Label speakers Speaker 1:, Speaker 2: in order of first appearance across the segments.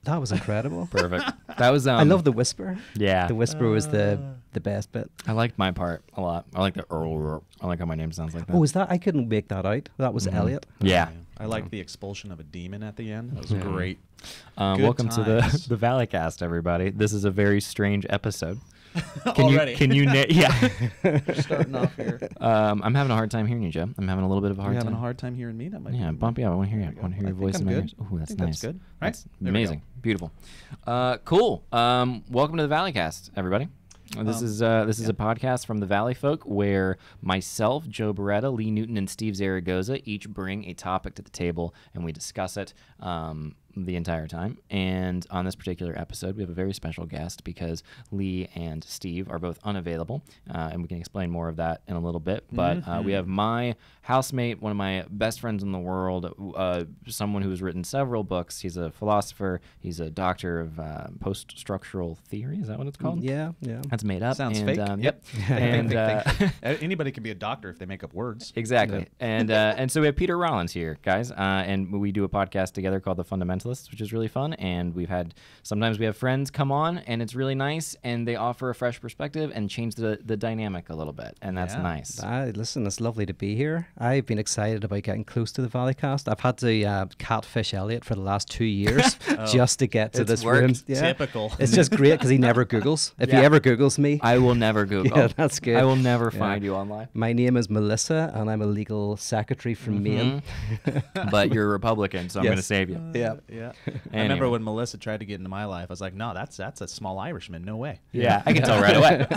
Speaker 1: That was incredible.
Speaker 2: Perfect. That was.
Speaker 1: I love the whisper.
Speaker 2: Yeah.
Speaker 1: The whisper was the best bit.
Speaker 2: I liked my part a lot. I like the Earl. I like how my name sounds like that.
Speaker 1: Oh, is that? I couldn't make that out. That was Elliott.
Speaker 2: Yeah.
Speaker 3: I like the expulsion of a demon at the end. That was great.
Speaker 2: Welcome to
Speaker 3: times.
Speaker 2: the Valleycast, everybody. This is a very strange episode.
Speaker 3: Already.
Speaker 2: Can you yeah.
Speaker 3: Starting off here.
Speaker 2: I'm having a hard time hearing you, Joe. I'm having a little bit of a hard
Speaker 3: You're
Speaker 2: time.
Speaker 3: having a hard time hearing me? That might
Speaker 2: Yeah, bump you up. I want to hear you. I want to hear your voice in my ears. Oh, that's nice.
Speaker 3: That's good. Right?
Speaker 2: That's
Speaker 3: There we go.
Speaker 2: amazing. Beautiful. Cool. Welcome to the Valleycast, everybody. This is a podcast from the Valley Folk where myself, Joe Beretta, Lee Newton, and Steve Zaragoza each bring a topic to the table and we discuss it the entire time. And on this particular episode, we have a very special guest because Lee and Steve are both unavailable, and we can explain more of that in a little bit. But we have my housemate, one of my best friends in the world, someone who has written several books. He's a philosopher. He's a doctor of post-structural theory. Is that what it's called?
Speaker 1: Yeah.
Speaker 2: That's made up.
Speaker 3: Sounds
Speaker 2: and,
Speaker 3: fake.
Speaker 2: Yep. And
Speaker 3: anybody can be a doctor if they make up words.
Speaker 2: exactly.
Speaker 1: Yeah.
Speaker 2: And so we have Peter Rollins here, guys, and we do a podcast together called The Fundamentalists, which is really fun. And sometimes we have friends come on, and it's really nice, and they offer a fresh perspective and change the dynamic a little bit, and that's nice.
Speaker 1: Listen, it's lovely to be here. I've been excited about getting close to the Valleycast. I've had to catfish Elliott for the last 2 years just to get to this room. Yeah.
Speaker 3: Typical.
Speaker 1: It's just great because he never Googles. If he ever Googles me,
Speaker 2: I will never Google.
Speaker 1: Yeah, that's good.
Speaker 2: I will never find you online.
Speaker 1: My name is Melissa, and I'm a legal secretary from Maine.
Speaker 2: But you're a Republican, so I'm going to save you.
Speaker 1: Yeah.
Speaker 3: I remember when Melissa tried to get into my life, I was like, no, that's a small Irishman. No way.
Speaker 2: Yeah, I can tell right away.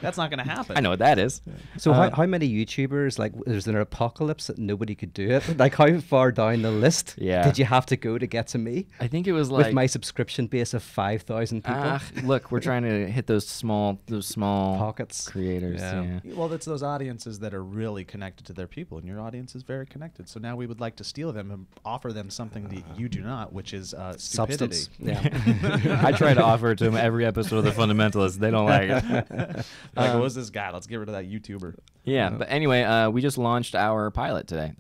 Speaker 3: That's not going to happen.
Speaker 2: I know what that is.
Speaker 1: So how many YouTubers, like, there's an apocalypse that nobody could do it? Like, how far down the list did you have to go to get to me?
Speaker 2: I think it was like...
Speaker 1: With my subscription base of 5,000 people.
Speaker 2: Look, we're trying to hit those small
Speaker 1: pockets
Speaker 2: creators. Yeah.
Speaker 3: Well, it's those audiences that are really connected to their people, and your audience is very connected. So now we would like to steal them and offer them something that you do not, which is stupidity.
Speaker 1: Substance. Yeah.
Speaker 2: I try to offer it to them every episode of The Fundamentalists. They don't like it.
Speaker 3: Like, what was this guy? Let's get rid of that YouTuber.
Speaker 2: Yeah, but anyway, we just launched our pilot today.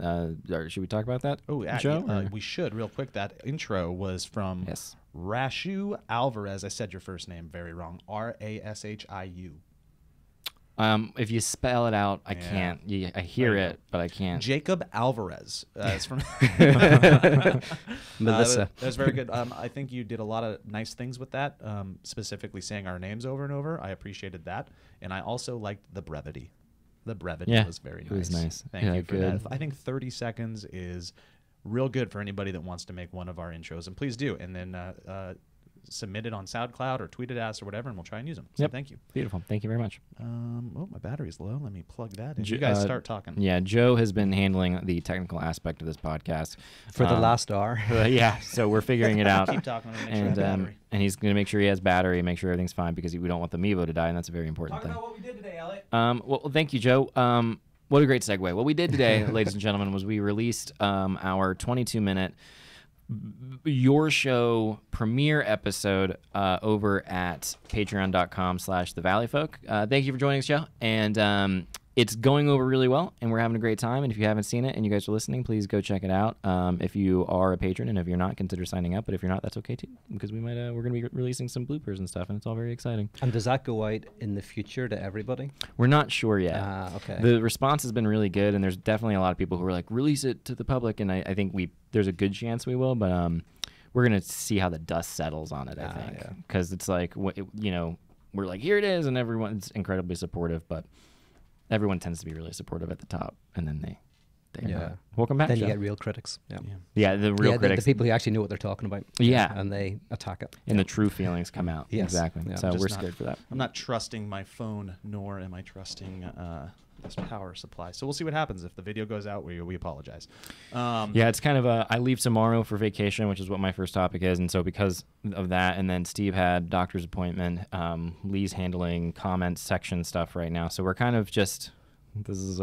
Speaker 2: Should we talk about that, Joe?
Speaker 3: We should, real quick. That intro was from Rashu Alvarez. I said your first name very wrong. Rashiu.
Speaker 2: If you spell it out, I can't. I hear it, but I can't.
Speaker 3: Jacob Alvarez. It's from
Speaker 1: Melissa.
Speaker 3: That was very good. I think you did a lot of nice things with that, specifically saying our names over and over. I appreciated that. And I also liked the brevity. The brevity was very nice.
Speaker 2: It was nice.
Speaker 3: Thank you for that. I think 30 seconds is real good for anybody that wants to make one of our intros. And please do. And then submit it on SoundCloud or tweet it at us or whatever, and we'll try and use them. So thank you.
Speaker 2: Beautiful. Thank you very much.
Speaker 3: My battery's low. Let me plug that in. You guys start talking.
Speaker 2: Yeah, Joe has been handling the technical aspect of this podcast
Speaker 1: for the last hour.
Speaker 2: So we're figuring it out.
Speaker 3: Keep talking. And
Speaker 2: he's going to make sure he has battery, make sure everything's fine, because we don't want the Mevo to die, and that's a very important thing.
Speaker 3: Talk about what we did today, Elliott.
Speaker 2: Well, thank you, Joe. What a great segue. What we did today, ladies and gentlemen, was we released our 22-minute your show premiere episode over at patreon.com/thevalleyfolk. Thank you for joining us, Joe. And it's going over really well, and we're having a great time. And if you haven't seen it and you guys are listening, please go check it out. If you are a patron, and if you're not, consider signing up. But if you're not, that's okay too, because we're going to be releasing some bloopers and stuff, and it's all very exciting.
Speaker 1: And does that go out in the future to everybody?
Speaker 2: We're not sure yet.
Speaker 1: Okay.
Speaker 2: The response has been really good, and there's definitely a lot of people who are like, release it to the public, and I think there's a good chance we will, but we're going to see how the dust settles on it, I think. Because it's like, we're like, here it is, and everyone's incredibly supportive, but everyone tends to be really supportive at the top, and then they welcome back.
Speaker 1: Then
Speaker 2: Joe.
Speaker 1: you get real critics.
Speaker 2: The real critics,
Speaker 1: the people who actually know what they're talking about. And they attack it.
Speaker 2: And the true feelings come out.
Speaker 1: Yes.
Speaker 2: Exactly.
Speaker 1: Yeah.
Speaker 2: So we're scared for that.
Speaker 3: I'm not trusting my phone, nor am I trusting this power supply. So we'll see what happens. If the video goes out, we apologize.
Speaker 2: It's kind of I leave tomorrow for vacation, which is what my first topic is, and so because of that, and then Steve had doctor's appointment. Lee's handling comments section stuff right now, so we're kind of just this is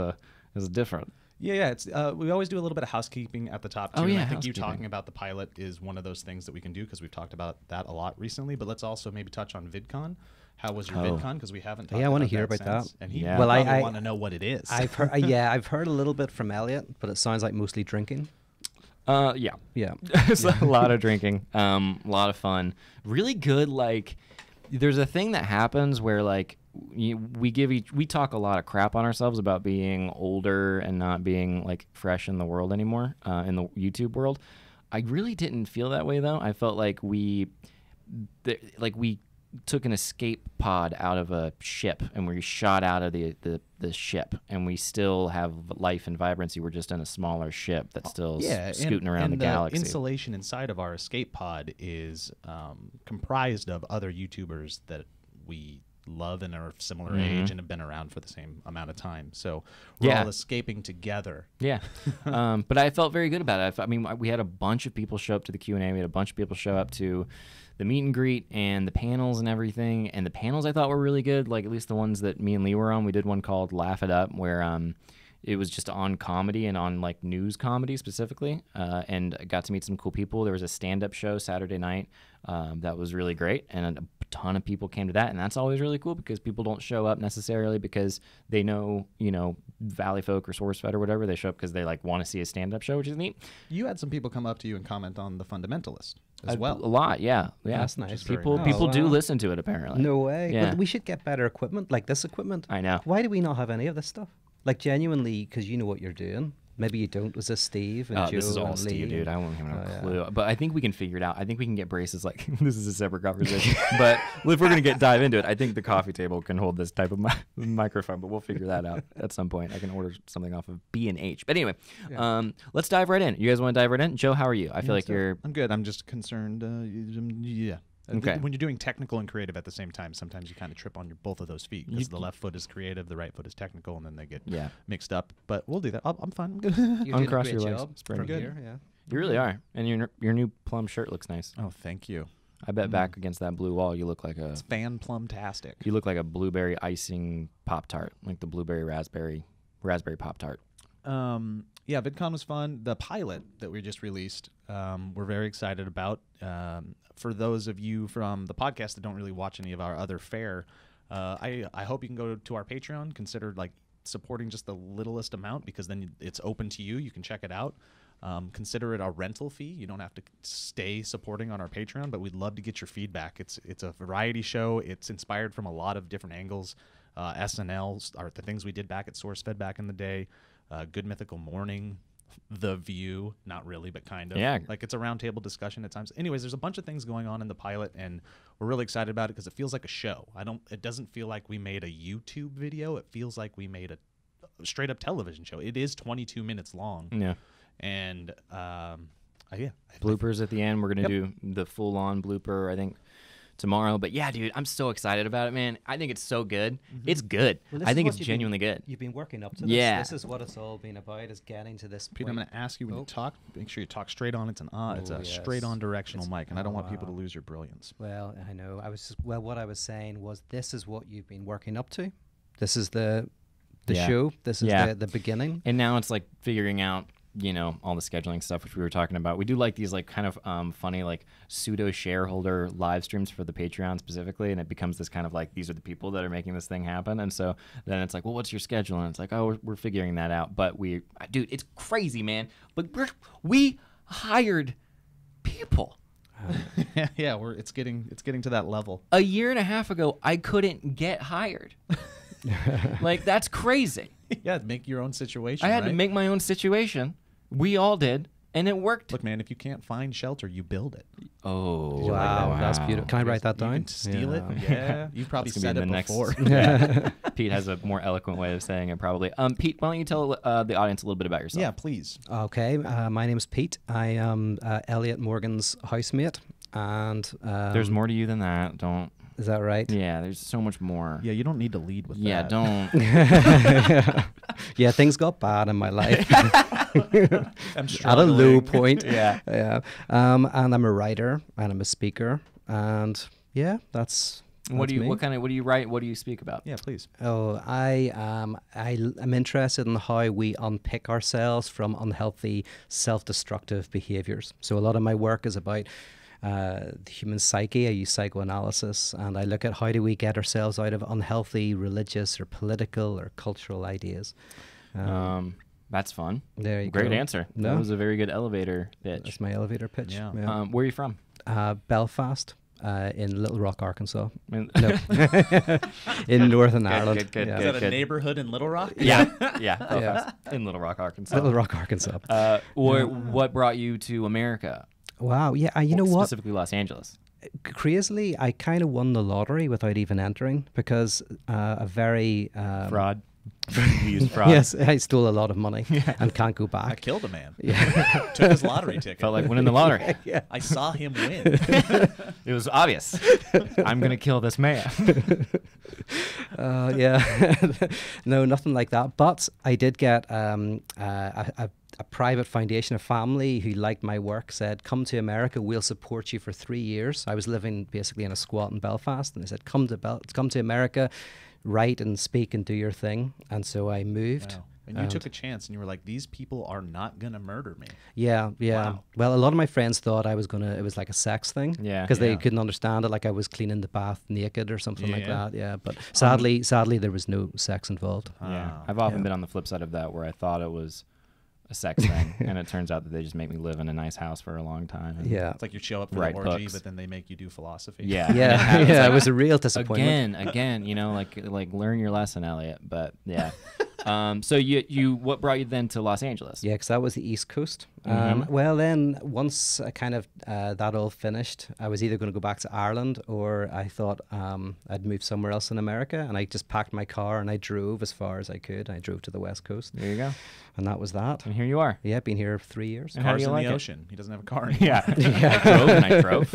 Speaker 2: different.
Speaker 3: It's we always do a little bit of housekeeping at the top too.
Speaker 2: Oh, yeah,
Speaker 3: and I think you talking about the pilot is one of those things that we can do because we've talked about that a lot recently. But let's also maybe touch on VidCon. How was your VidCon? Because we haven't talked about that.
Speaker 1: I want to hear about that.
Speaker 3: And he
Speaker 1: well,
Speaker 3: I want to know what it is.
Speaker 1: I've heard, I've heard a little bit from Elliott, but it sounds like mostly drinking.
Speaker 2: Yeah.
Speaker 1: Yeah.
Speaker 2: It's a lot of drinking, a lot of fun, really good. Like, there's a thing that happens where like we talk a lot of crap on ourselves about being older and not being like fresh in the world anymore, in the YouTube world. I really didn't feel that way though. I felt like we took an escape pod out of a ship and we shot out of the ship, and we still have life and vibrancy. We're just in a smaller ship that's still scooting around the galaxy.
Speaker 3: The insulation inside of our escape pod is comprised of other YouTubers that we love and are similar age and have been around for the same amount of time. So we're all escaping together.
Speaker 2: Yeah. But I felt very good about it. I mean, we had a bunch of people show up to the Q&A. We had a bunch of people show up to the meet and greet and the panels and everything. And the panels I thought were really good, like at least the ones that me and Lee were on. We did one called Laugh It Up, where it was just on comedy and on like news comedy specifically, and I got to meet some cool people. There was a stand-up show Saturday night that was really great, and a ton of people came to that, and that's always really cool because people don't show up necessarily because they know, Valley Folk or SourceFed or whatever. They show up because they like want to see a stand-up show, which is neat.
Speaker 4: You had some people come up to you and comment on the Fundamentalist as well.
Speaker 2: A lot, yeah.
Speaker 1: That's nice.
Speaker 2: People
Speaker 1: nice.
Speaker 2: do listen to it apparently.
Speaker 1: No way.
Speaker 2: Yeah.
Speaker 1: Well, we should get better equipment, like this equipment.
Speaker 2: I know.
Speaker 1: Why do we not have any of this stuff? Like genuinely, because you know what you're doing. Maybe you don't. Was this Steve and Joe?
Speaker 2: This is all
Speaker 1: and
Speaker 2: Steve,
Speaker 1: Lee?
Speaker 2: dude. I won't have a clue. But I think we can figure it out. I think we can get braces. Like, this is a separate conversation. But if we're going to dive into it, I think the coffee table can hold this type of microphone. But we'll figure that out at some point. I can order something off of B&H. But anyway, let's dive right in. You guys want to dive right in? Joe, how are you? I feel like you're...
Speaker 4: I'm good. I'm just concerned. Yeah.
Speaker 2: Okay.
Speaker 3: When you're doing technical and creative at the same time, sometimes you kind of trip on both of those feet because the left foot is creative, the right foot is technical, and then they get mixed up. But we'll do that. I'm fine. I'm good.
Speaker 1: You're doing
Speaker 2: Uncross
Speaker 1: a
Speaker 2: your
Speaker 1: great
Speaker 2: legs.
Speaker 1: job
Speaker 2: Spread
Speaker 1: from
Speaker 2: them.
Speaker 1: here, yeah.
Speaker 2: You really are. And your new plum shirt looks nice.
Speaker 3: Oh, thank you.
Speaker 2: I bet back against that blue wall, you look like
Speaker 3: It's fan plum-tastic.
Speaker 2: You look like a blueberry icing Pop-Tart, like the blueberry raspberry Pop-Tart.
Speaker 3: Yeah, VidCon was fun. The pilot that we just released, we're very excited about. For those of you from the podcast that don't really watch any of our other fare, I hope you can go to our Patreon. Consider like supporting just the littlest amount because then it's open to you. You can check it out. Consider it a rental fee. You don't have to stay supporting on our Patreon, but we'd love to get your feedback. It's a variety show. It's inspired from a lot of different angles. SNL are the things we did back at SourceFed back in the day. Good Mythical Morning, The View, not really, but kind of.
Speaker 2: Yeah.
Speaker 3: Like it's a roundtable discussion at times. Anyways, there's a bunch of things going on in the pilot, and we're really excited about it because it feels like a show. It doesn't feel like we made a YouTube video. It feels like we made a straight up television show. It is 22 minutes long.
Speaker 2: Yeah.
Speaker 3: And
Speaker 2: bloopers at the end. We're gonna do the full on blooper, I think, tomorrow. But yeah, dude, I'm so excited about it, man. I think it's so good. It's good.
Speaker 1: Well, this
Speaker 2: I
Speaker 1: is
Speaker 2: think
Speaker 1: what
Speaker 2: it's
Speaker 1: you've
Speaker 2: genuinely good.
Speaker 1: You've been working up to this.
Speaker 2: Yeah.
Speaker 1: This is what it's all been about, is getting to this
Speaker 3: Pete,
Speaker 1: point.
Speaker 3: I'm going to ask you when you talk, make sure you talk straight on. It's a
Speaker 1: yes.
Speaker 3: straight on directional mic, and I don't want people to lose your brilliance.
Speaker 1: Well, I know. What I was saying was this is what you've been working up to. This is the show. This is the beginning.
Speaker 2: And now it's like figuring out, all the scheduling stuff, which we were talking about. We do like these like kind of funny like pseudo shareholder live streams for the Patreon specifically, and it becomes this kind of like these are the people that are making this thing happen. And so then it's like, well, what's your schedule? And it's like, oh, we're figuring that out. But dude, it's crazy, man. But we hired people.
Speaker 3: Yeah, it's getting to that level.
Speaker 2: A year and a half ago, I couldn't get hired. Like, that's crazy.
Speaker 3: Yeah, make your own situation.
Speaker 2: I had to make my own situation. We all did, and it worked.
Speaker 3: Look, man, if you can't find shelter, you build it.
Speaker 2: Oh,
Speaker 1: Wow, that's beautiful. Can I write that
Speaker 3: You
Speaker 1: down?
Speaker 3: can steal it. Yeah, you've probably
Speaker 2: That's gonna
Speaker 3: said
Speaker 2: be
Speaker 3: it
Speaker 2: in the
Speaker 3: before.
Speaker 2: Pete has a more eloquent way of saying it, probably. Pete, why don't you tell the audience a little bit about yourself?
Speaker 3: Yeah, please.
Speaker 1: Okay, my name's Pete. I am Elliott Morgan's housemate, and
Speaker 2: There's more to you than that. Don't.
Speaker 1: Is that right?
Speaker 2: Yeah, there's so much more.
Speaker 3: Yeah, you don't need to lead with
Speaker 2: Yeah,
Speaker 3: that.
Speaker 2: don't.
Speaker 1: Yeah, things got bad in my life.
Speaker 3: I'm
Speaker 1: At a low point.
Speaker 2: Yeah.
Speaker 1: Yeah. And I'm a writer and I'm a speaker, and yeah, that's
Speaker 2: What do you?
Speaker 1: me.
Speaker 2: What do you write? What do you speak about?
Speaker 3: Yeah, please.
Speaker 1: Oh, I'm interested in how we unpick ourselves from unhealthy, self-destructive behaviors. So a lot of my work is about the human psyche. I use psychoanalysis, and I look at how do we get ourselves out of unhealthy religious or political or cultural ideas.
Speaker 2: That's fun.
Speaker 1: There you
Speaker 2: Great
Speaker 1: go.
Speaker 2: answer.
Speaker 1: No.
Speaker 2: That was a very good elevator pitch.
Speaker 1: That's my elevator pitch.
Speaker 3: Yeah.
Speaker 2: Where are you from?
Speaker 1: Belfast, in Little Rock, Arkansas.
Speaker 2: In-
Speaker 1: No, in Northern Ireland.
Speaker 2: good,
Speaker 1: Yeah.
Speaker 3: Is that a
Speaker 2: good.
Speaker 3: neighborhood in Little Rock?
Speaker 2: Yeah, yeah, Belfast. In Little Rock, Arkansas.
Speaker 1: Little Rock, Arkansas.
Speaker 2: What brought you to America?
Speaker 1: Wow. Yeah. You know what?
Speaker 2: Specifically Los Angeles.
Speaker 1: Crazily, I kind of won the lottery without even entering because a very
Speaker 2: Fraud. You used fraud.
Speaker 1: Yes, I stole a lot of money and can't go
Speaker 3: I
Speaker 1: back.
Speaker 3: killed a man.
Speaker 1: Yeah.
Speaker 3: Took his lottery ticket.
Speaker 2: Felt like winning the lottery.
Speaker 1: Yeah.
Speaker 3: I saw him win.
Speaker 2: It was obvious. I'm going to kill this man.
Speaker 1: Yeah. No, nothing like that. But I did get a private foundation, a family who liked my work, said, come to America, we'll support you for 3 years. I was living basically in a squat in Belfast, and they said, come to America, write and speak and do your thing. And so I moved.
Speaker 3: Wow. And you took a chance, and you were like, these people are not going to murder me.
Speaker 1: Yeah.
Speaker 3: Wow.
Speaker 1: Well, a lot of my friends thought I was it was like a sex thing.
Speaker 2: Yeah.
Speaker 1: Because they
Speaker 3: Yeah.
Speaker 1: couldn't understand it, like I was cleaning the bath naked or something like
Speaker 3: Yeah.
Speaker 1: that. Yeah. But sadly, there was no sex involved.
Speaker 2: Yeah.
Speaker 3: Ah.
Speaker 2: I've often been on the flip side of that where I thought it was a sex thing, and it turns out that they just make me live in a nice house for a long time. and-
Speaker 1: Yeah.
Speaker 3: It's like you show up for
Speaker 2: Right
Speaker 3: the orgy,
Speaker 2: hooks.
Speaker 3: but then they make you do philosophy.
Speaker 2: Yeah.
Speaker 1: Yeah.
Speaker 2: It's
Speaker 1: Yeah.
Speaker 2: like,
Speaker 1: It was a real disappointment.
Speaker 2: again, like learn your lesson, Elliott. But yeah. So you what brought you then to Los Angeles?
Speaker 1: Yeah, because that was the East Coast.
Speaker 2: Mhm.
Speaker 1: Well, then once I kind of that all finished, I was either going to go back to Ireland or I thought I'd move somewhere else in America. And I just packed my car and I drove as far as I could. I drove to the West Coast,
Speaker 2: There you go.
Speaker 1: and that was that.
Speaker 2: And here you are.
Speaker 1: Yeah, been here 3 years.
Speaker 2: And how do
Speaker 3: Cars
Speaker 2: you
Speaker 3: in
Speaker 2: like
Speaker 3: the
Speaker 2: it?
Speaker 3: ocean. He doesn't have a car anymore.
Speaker 2: Yeah. I drove and I drove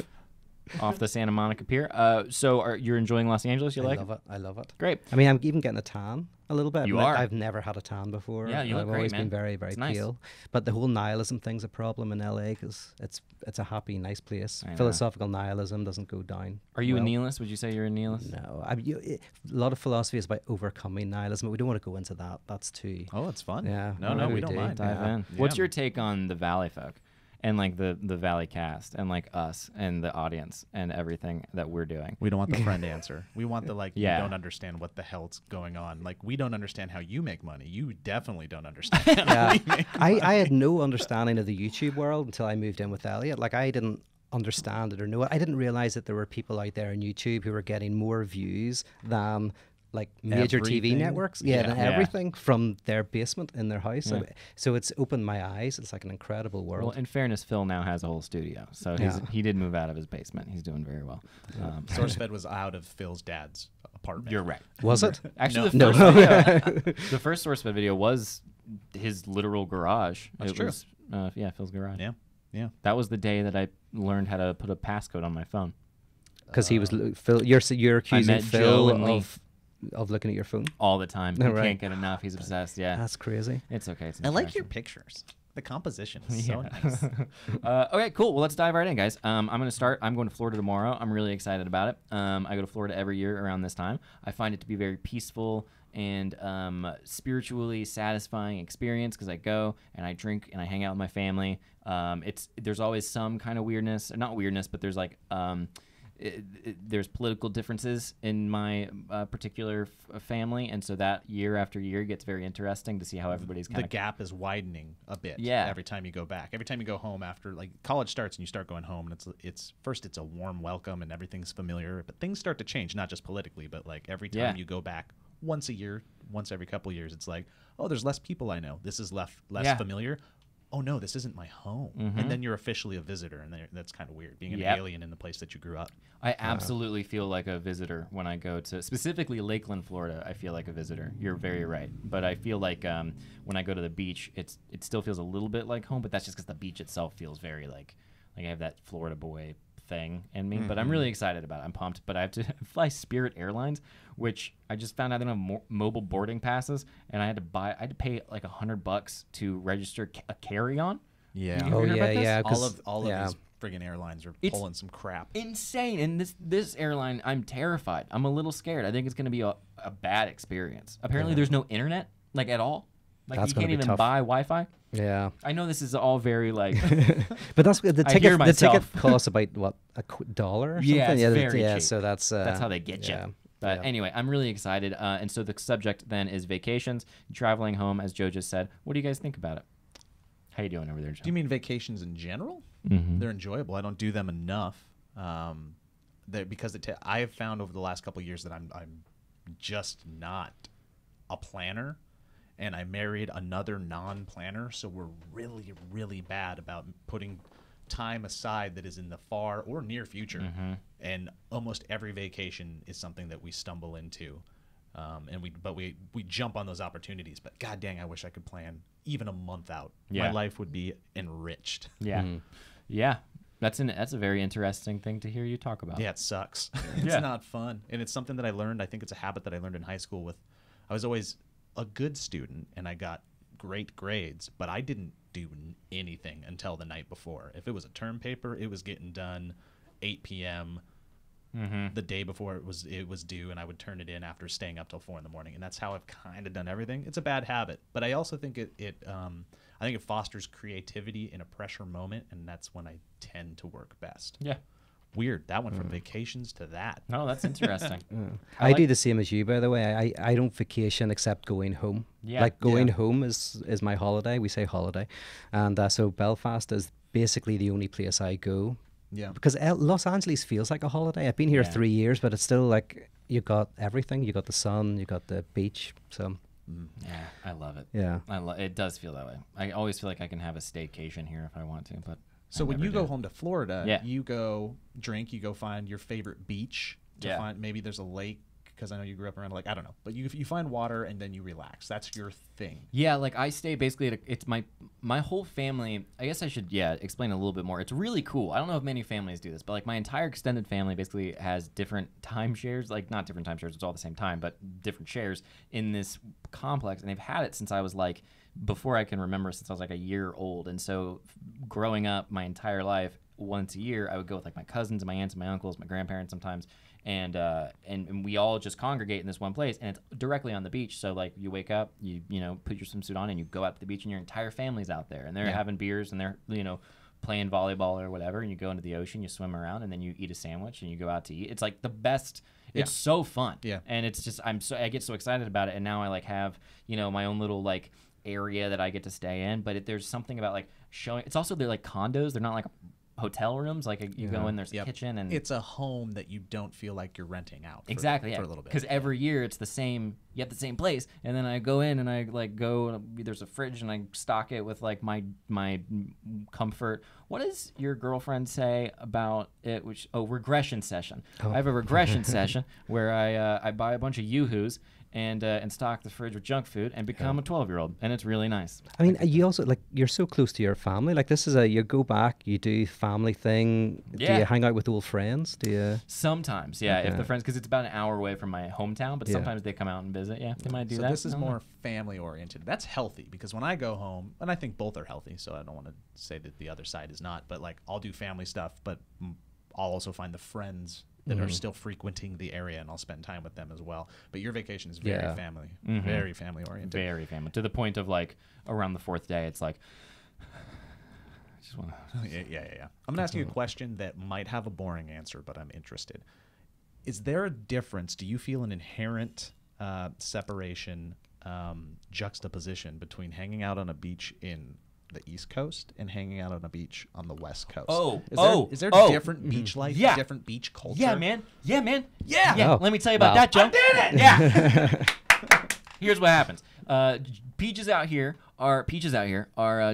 Speaker 2: off the Santa Monica Pier. So you're enjoying Los Angeles? You
Speaker 1: I
Speaker 2: like
Speaker 1: love it. I love it.
Speaker 2: Great.
Speaker 1: I mean, I'm even getting a tan a little bit.
Speaker 2: You
Speaker 1: Like,
Speaker 2: are.
Speaker 1: I've never had a tan before.
Speaker 2: Yeah, you look
Speaker 1: I've
Speaker 2: great,
Speaker 1: always
Speaker 2: man.
Speaker 1: been very, very
Speaker 2: It's nice.
Speaker 1: pale. But the whole nihilism thing's a problem in LA because it's a happy, nice place.
Speaker 2: I know.
Speaker 1: Philosophical nihilism doesn't go down.
Speaker 2: Are you a
Speaker 1: well.
Speaker 2: nihilist? Would you say you're a nihilist?
Speaker 1: No, a lot of philosophy is about overcoming nihilism, but we don't want to go into that. That's too.
Speaker 3: Oh, it's fun.
Speaker 1: Yeah.
Speaker 3: No,
Speaker 1: Oh,
Speaker 3: no,
Speaker 1: we
Speaker 3: we don't
Speaker 1: do.
Speaker 3: mind.
Speaker 2: Dive
Speaker 1: Yeah.
Speaker 2: in. What's
Speaker 3: Yeah.
Speaker 2: your take on the Valley folk and like the Valleycast and like us and the audience and everything that we're doing?
Speaker 3: We don't want the friend answer. We want the
Speaker 2: Yeah.
Speaker 3: you don't understand what the hell's going on. Like, we don't understand how you make money. You definitely don't understand.
Speaker 1: Yeah, I had no understanding of the YouTube world until I moved in with Elliott. Like I didn't understand it or know it. I didn't realize that there were people out there on YouTube who were getting more views than like major TV
Speaker 3: Everything?
Speaker 1: networks.
Speaker 3: Yeah.
Speaker 1: Than
Speaker 2: Yeah.
Speaker 1: everything from their basement in their house.
Speaker 2: Yeah.
Speaker 1: So it's opened my eyes. It's like an incredible world.
Speaker 2: Well, in fairness, Phil now has a whole studio, so
Speaker 1: Yeah.
Speaker 2: he did move out of his basement. He's doing very well.
Speaker 3: SourceFed was out of Phil's dad's apartment.
Speaker 2: You're right.
Speaker 1: Was it?
Speaker 2: Actually,
Speaker 3: No.
Speaker 2: the first video, the first SourceFed video was his literal garage.
Speaker 3: That's
Speaker 2: it
Speaker 3: true.
Speaker 2: was, Phil's garage.
Speaker 3: Yeah. Yeah.
Speaker 2: That was the day that I learned how to put a passcode on my phone.
Speaker 1: Because he was Phil. You're accusing
Speaker 2: met
Speaker 1: Phil
Speaker 2: Joe and Lee.
Speaker 1: of looking at your phone.
Speaker 2: All the time.
Speaker 1: Oh,
Speaker 2: He
Speaker 1: right.
Speaker 2: can't get enough. He's obsessed. Yeah.
Speaker 1: That's crazy.
Speaker 2: It's okay. It's
Speaker 3: I like your
Speaker 2: distraction.
Speaker 3: pictures. The composition is so
Speaker 2: Yeah.
Speaker 3: nice.
Speaker 2: Okay, cool. Well, let's dive right in, guys. I'm going to start. I'm going to Florida tomorrow. I'm really excited about it. I go to Florida every year around this time. I find it to be very peaceful and spiritually satisfying experience because I go and I drink and I hang out with my family. There's always some kind of weirdness, not weirdness, but there's like there's political differences in my particular family, and so that year after year gets very interesting to see how everybody's kind
Speaker 3: The
Speaker 2: of
Speaker 3: gap is widening a bit.
Speaker 2: Yeah.
Speaker 3: Every time you go back. Every time you go home after like college starts and you start going home, and it's first it's a warm welcome and everything's familiar, but things start to change, not just politically, but like every time
Speaker 2: Yeah.
Speaker 3: you go back once a year, once every couple years, it's like, oh, there's less people I know. This is less
Speaker 2: Yeah.
Speaker 3: familiar. Oh no, this isn't my home.
Speaker 2: Mhm.
Speaker 3: And then you're officially a visitor, and that's kind of weird, being an
Speaker 2: Yep.
Speaker 3: alien in the place that you grew up.
Speaker 2: I absolutely feel like a visitor when I go to specifically Lakeland, Florida. I feel like a visitor. You're very right, but I feel like when I go to the beach, it still feels a little bit like home. But that's just because the beach itself feels very like I have that Florida boy thing in me. But I'm really excited about it. I'm pumped. But I have to fly Spirit Airlines, which I just found out they don't have mobile boarding passes, and I had to pay like $100 to register a carry-on.
Speaker 3: Yeah.
Speaker 2: You
Speaker 1: Oh
Speaker 2: heard about
Speaker 1: yeah,
Speaker 2: this?
Speaker 1: yeah.
Speaker 3: all of
Speaker 1: yeah.
Speaker 3: these friggin' airlines are
Speaker 2: It's
Speaker 3: pulling some crap.
Speaker 2: Insane. And this airline, I'm terrified. I'm a little scared. I think it's going to be a bad experience. Apparently, there's no internet, like at all. Like
Speaker 1: That's
Speaker 2: you
Speaker 1: gonna
Speaker 2: can't
Speaker 1: be
Speaker 2: even
Speaker 1: tough.
Speaker 2: buy Wi-Fi.
Speaker 1: Yeah.
Speaker 2: I know this is all very like
Speaker 1: But that's the
Speaker 2: I hear
Speaker 1: ticket. The ticket
Speaker 2: myself.
Speaker 1: costs about what $1 or something.
Speaker 2: Yeah, it's very
Speaker 1: yeah.
Speaker 2: cheap.
Speaker 1: So that's
Speaker 2: that's how they get you.
Speaker 1: yeah.
Speaker 2: But anyway, I'm really excited. And so the subject then is vacations, traveling home, as Joe just said. What do you guys think about it? How you doing over there, Joe?
Speaker 3: Do you mean vacations in general?
Speaker 2: Mm-hmm.
Speaker 3: They're enjoyable. I don't do them enough. Because I have found over the last couple of years that I'm just not a planner, and I married another non-planner, so we're really, really bad about putting time aside that is in the far or near future.
Speaker 2: Mm-hmm.
Speaker 3: And almost every vacation is something that we stumble into, and we jump on those opportunities. But god dang, I wish I could plan even a month out.
Speaker 2: Yeah.
Speaker 3: My life would be enriched.
Speaker 2: Yeah, yeah. That's a very interesting thing to hear you talk about.
Speaker 3: Yeah, it sucks. It's not fun. And it's something that I learned. I think it's a habit that I learned in high school. I was always a good student, and I got great grades, but I didn't do anything until the night before. If it was a term paper, it was getting done 8 p.m. The day before it was due, and I would turn it in after staying up till 4 in the morning. And that's how I've kind of done everything. It's a bad habit, but I also think it fosters creativity in a pressure moment, and that's when I tend to work best.
Speaker 2: Yeah.
Speaker 3: Weird. That went from vacations to that.
Speaker 2: No, that's interesting.
Speaker 1: I do the same as you, by the way. I don't vacation except going home.
Speaker 2: Yeah.
Speaker 1: Like going home is my holiday. We say holiday. And so Belfast is basically the only place I go.
Speaker 3: Yeah.
Speaker 1: Because Los Angeles feels like a holiday. I've been here 3 years, but it's still like you got everything. You got the sun, you got the beach. So
Speaker 2: Yeah, I love it.
Speaker 1: yeah.
Speaker 2: It does feel that way. I always feel like I can have a staycation here if I want to, but
Speaker 3: So
Speaker 2: I
Speaker 3: when
Speaker 2: never
Speaker 3: you
Speaker 2: do.
Speaker 3: go home to Florida,
Speaker 2: Yeah.
Speaker 3: you go drink, you go find your favorite beach to
Speaker 2: Yeah.
Speaker 3: find. Maybe there's a lake, because I know you grew up around, like, I don't know. But you find water, and then you relax. That's your thing.
Speaker 2: Yeah, like I stay basically it's my whole family. I guess I should explain a little bit more. It's really cool. I don't know if many families do this, but like my entire extended family basically has different timeshares, like not different timeshares, it's all the same time, but different shares in this complex, and they've had it since I was like before I can remember, since I was like a year old. And so growing up my entire life, once a year I would go with like my cousins and my aunts and my uncles, my grandparents sometimes, and we all just congregate in this one place, and it's directly on the beach. So like you wake up, you put your swimsuit on, and you go out to the beach, and your entire family's out there, and they're having beers, and they're playing volleyball or whatever, and you go into the ocean, you swim around, and then you eat a sandwich, and you go out to eat. It's like the best. It's so fun. Yeah. And it's just I get so excited about it, and now I like have my own little like area that I get to stay in. But there's something about like showing. It's also they're like condos. They're not like hotel rooms. Like you go in, there's a kitchen, and
Speaker 3: it's a home that you don't feel like you're renting out for,
Speaker 2: exactly
Speaker 3: for a little bit.
Speaker 2: Because every year it's the same. You have the same place, and then I go in and I like go. There's a fridge, and I stock it with like my comfort. What does your girlfriend say about it? Regression session. I have a regression session where I buy a bunch of Yoo-hoos and stock the fridge with junk food and become a 12-year-old, and it's really nice.
Speaker 1: I mean, you also like you're so close to your family. Like this is you go back, you do family thing.
Speaker 2: Yeah.
Speaker 1: Do you hang out with old friends? Do you?
Speaker 2: Sometimes, yeah. If the friends, because it's about an hour away from my hometown, but
Speaker 1: Yeah.
Speaker 2: sometimes they come out and visit. Yeah, they might do
Speaker 3: So
Speaker 2: that.
Speaker 3: this is
Speaker 2: I don't know.
Speaker 3: more family oriented. That's healthy, because when I go home, and I think both are healthy, so I don't want to say that the other side is not, but like I'll do family stuff, but I'll also find the friends that are still frequenting the area, and I'll spend time with them as well. But your vacation is very family, very family oriented.
Speaker 2: Very family, to the point of like around the fourth day, it's like I just want to.
Speaker 3: Yeah. I'm gonna ask you a question that might have a boring answer, but I'm interested. Is there a difference? Do you feel an inherent separation, juxtaposition between hanging out on a beach in the East Coast and hanging out on a beach on the West Coast? Is there different beach life, different beach culture?
Speaker 2: Yeah, man.
Speaker 1: Oh,
Speaker 2: Let me tell you about
Speaker 1: wow.
Speaker 2: that, Joe. I did it. Yeah. Here's what happens. Peaches out here are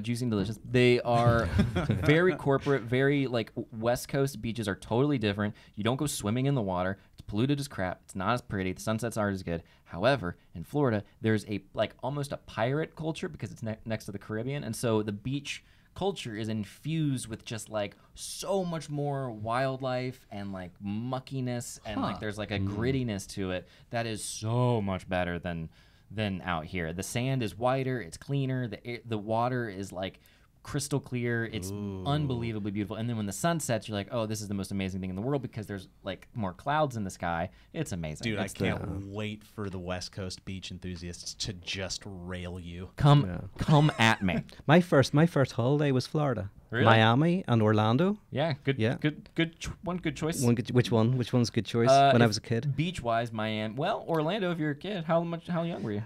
Speaker 2: juicy and delicious. They are very corporate, very like West Coast beaches are totally different. You don't go swimming in the water. It's polluted as crap. It's not as pretty. The sunsets aren't as good. However, in Florida, there's a like almost a pirate culture because it's next to the Caribbean, and so the beach culture is infused with just like so much more wildlife and like muckiness, and like there's like a grittiness to it that is so much better than out here. The sand is whiter, it's cleaner, the water is like crystal clear. It's unbelievably beautiful. And then when the sun sets, you're like, oh, this is the most amazing thing in the world because there's like more clouds in the sky. It's amazing.
Speaker 3: Dude,
Speaker 2: It's
Speaker 3: I can't wait for the West Coast beach enthusiasts to just rail you.
Speaker 2: come at me.
Speaker 1: My first holiday was Florida.
Speaker 2: Really?
Speaker 1: Miami and Orlando.
Speaker 2: Yeah, good.
Speaker 1: Yeah.
Speaker 2: Good choice.
Speaker 1: Which one's a good choice? When I was a kid,
Speaker 2: Beach wise, Miami. Well, Orlando. If you're a kid, how young were you?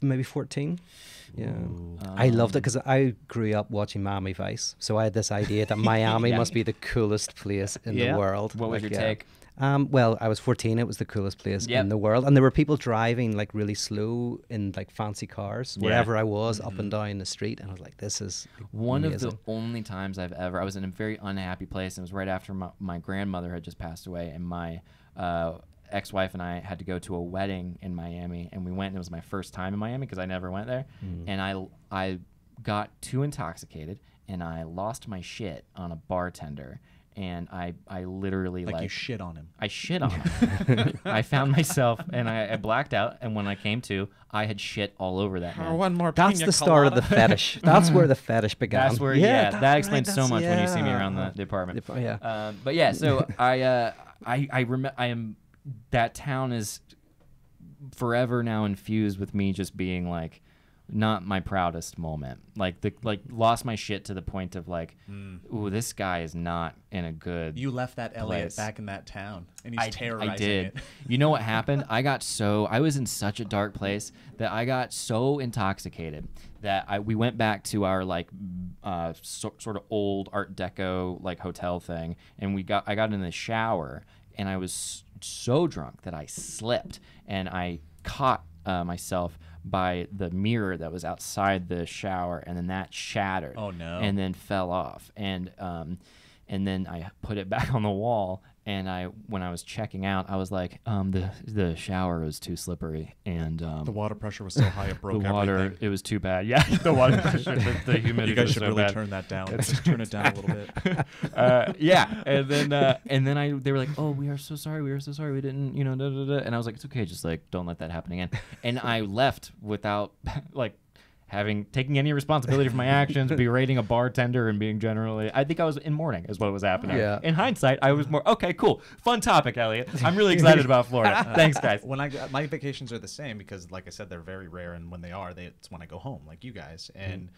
Speaker 1: maybe 14. Yeah, I loved it because I grew up watching Miami Vice, so I had this idea that Miami
Speaker 2: Yeah.
Speaker 1: must be the coolest place in the world.
Speaker 2: What was
Speaker 1: Like,
Speaker 2: your take?
Speaker 1: Well, I was 14. It was the coolest place in the world, and there were people driving like really slow in like fancy cars wherever I was, up and down the street, and I was like, "This is
Speaker 2: One
Speaker 1: amazing.
Speaker 2: of the only times I was in a very unhappy place. It was right after my grandmother had just passed away, and my ex-wife and I had to go to a wedding in Miami, and we went. And it was my first time in Miami because I never went there, and I got too intoxicated, and I lost my shit on a bartender. And I literally
Speaker 3: Like you shit on him.
Speaker 2: I shit on him. I found myself and I blacked out. And when I came to, I had shit all over that man.
Speaker 3: One more.
Speaker 1: That's the start of the fetish. That's where the fetish began.
Speaker 2: That's where,
Speaker 1: that's
Speaker 2: that explains
Speaker 1: right,
Speaker 2: so much when you see me
Speaker 1: yeah.
Speaker 2: around the apartment.
Speaker 1: Yeah.
Speaker 2: But yeah, so that town is forever now infused with me just being like, not my proudest moment. Like lost my shit to the point of like, ooh, this guy is not in a good.
Speaker 3: You left that Elliott
Speaker 2: place.
Speaker 3: back in that town, and he's terrorizing
Speaker 2: I did.
Speaker 3: it.
Speaker 2: You know what happened? I was in such a dark place that I got so intoxicated that we went back to our like sort of old Art Deco like hotel thing, and I got in the shower, and I was so drunk that I slipped, and I caught myself by the mirror that was outside the shower, and then that shattered.
Speaker 3: Oh, no.
Speaker 2: And then fell off, and then I put it back on the wall. And when I was checking out, I was like, the shower was too slippery, and
Speaker 3: The water pressure was so high it broke
Speaker 2: the water,
Speaker 3: everything.
Speaker 2: it was too bad. Yeah, the water pressure, the humidity
Speaker 3: You guys
Speaker 2: was
Speaker 3: should
Speaker 2: so
Speaker 3: really
Speaker 2: bad.
Speaker 3: turn that down. Just turn it down a little bit.
Speaker 2: Yeah, and then they were like, "Oh, we are so sorry. We didn't, da, da, da." And I was like, "It's okay. Just like don't let that happen again." And I left without like taking any responsibility for my actions, berating a bartender, and being generally. I think I was in mourning is what was happening.
Speaker 1: Yeah.
Speaker 2: In hindsight, I was more okay. Cool, fun topic, Elliot. I'm really excited about Florida. Thanks, guys.
Speaker 3: When my vacations are the same because, like I said, they're very rare, and when they are, it's when I go home, like you guys. And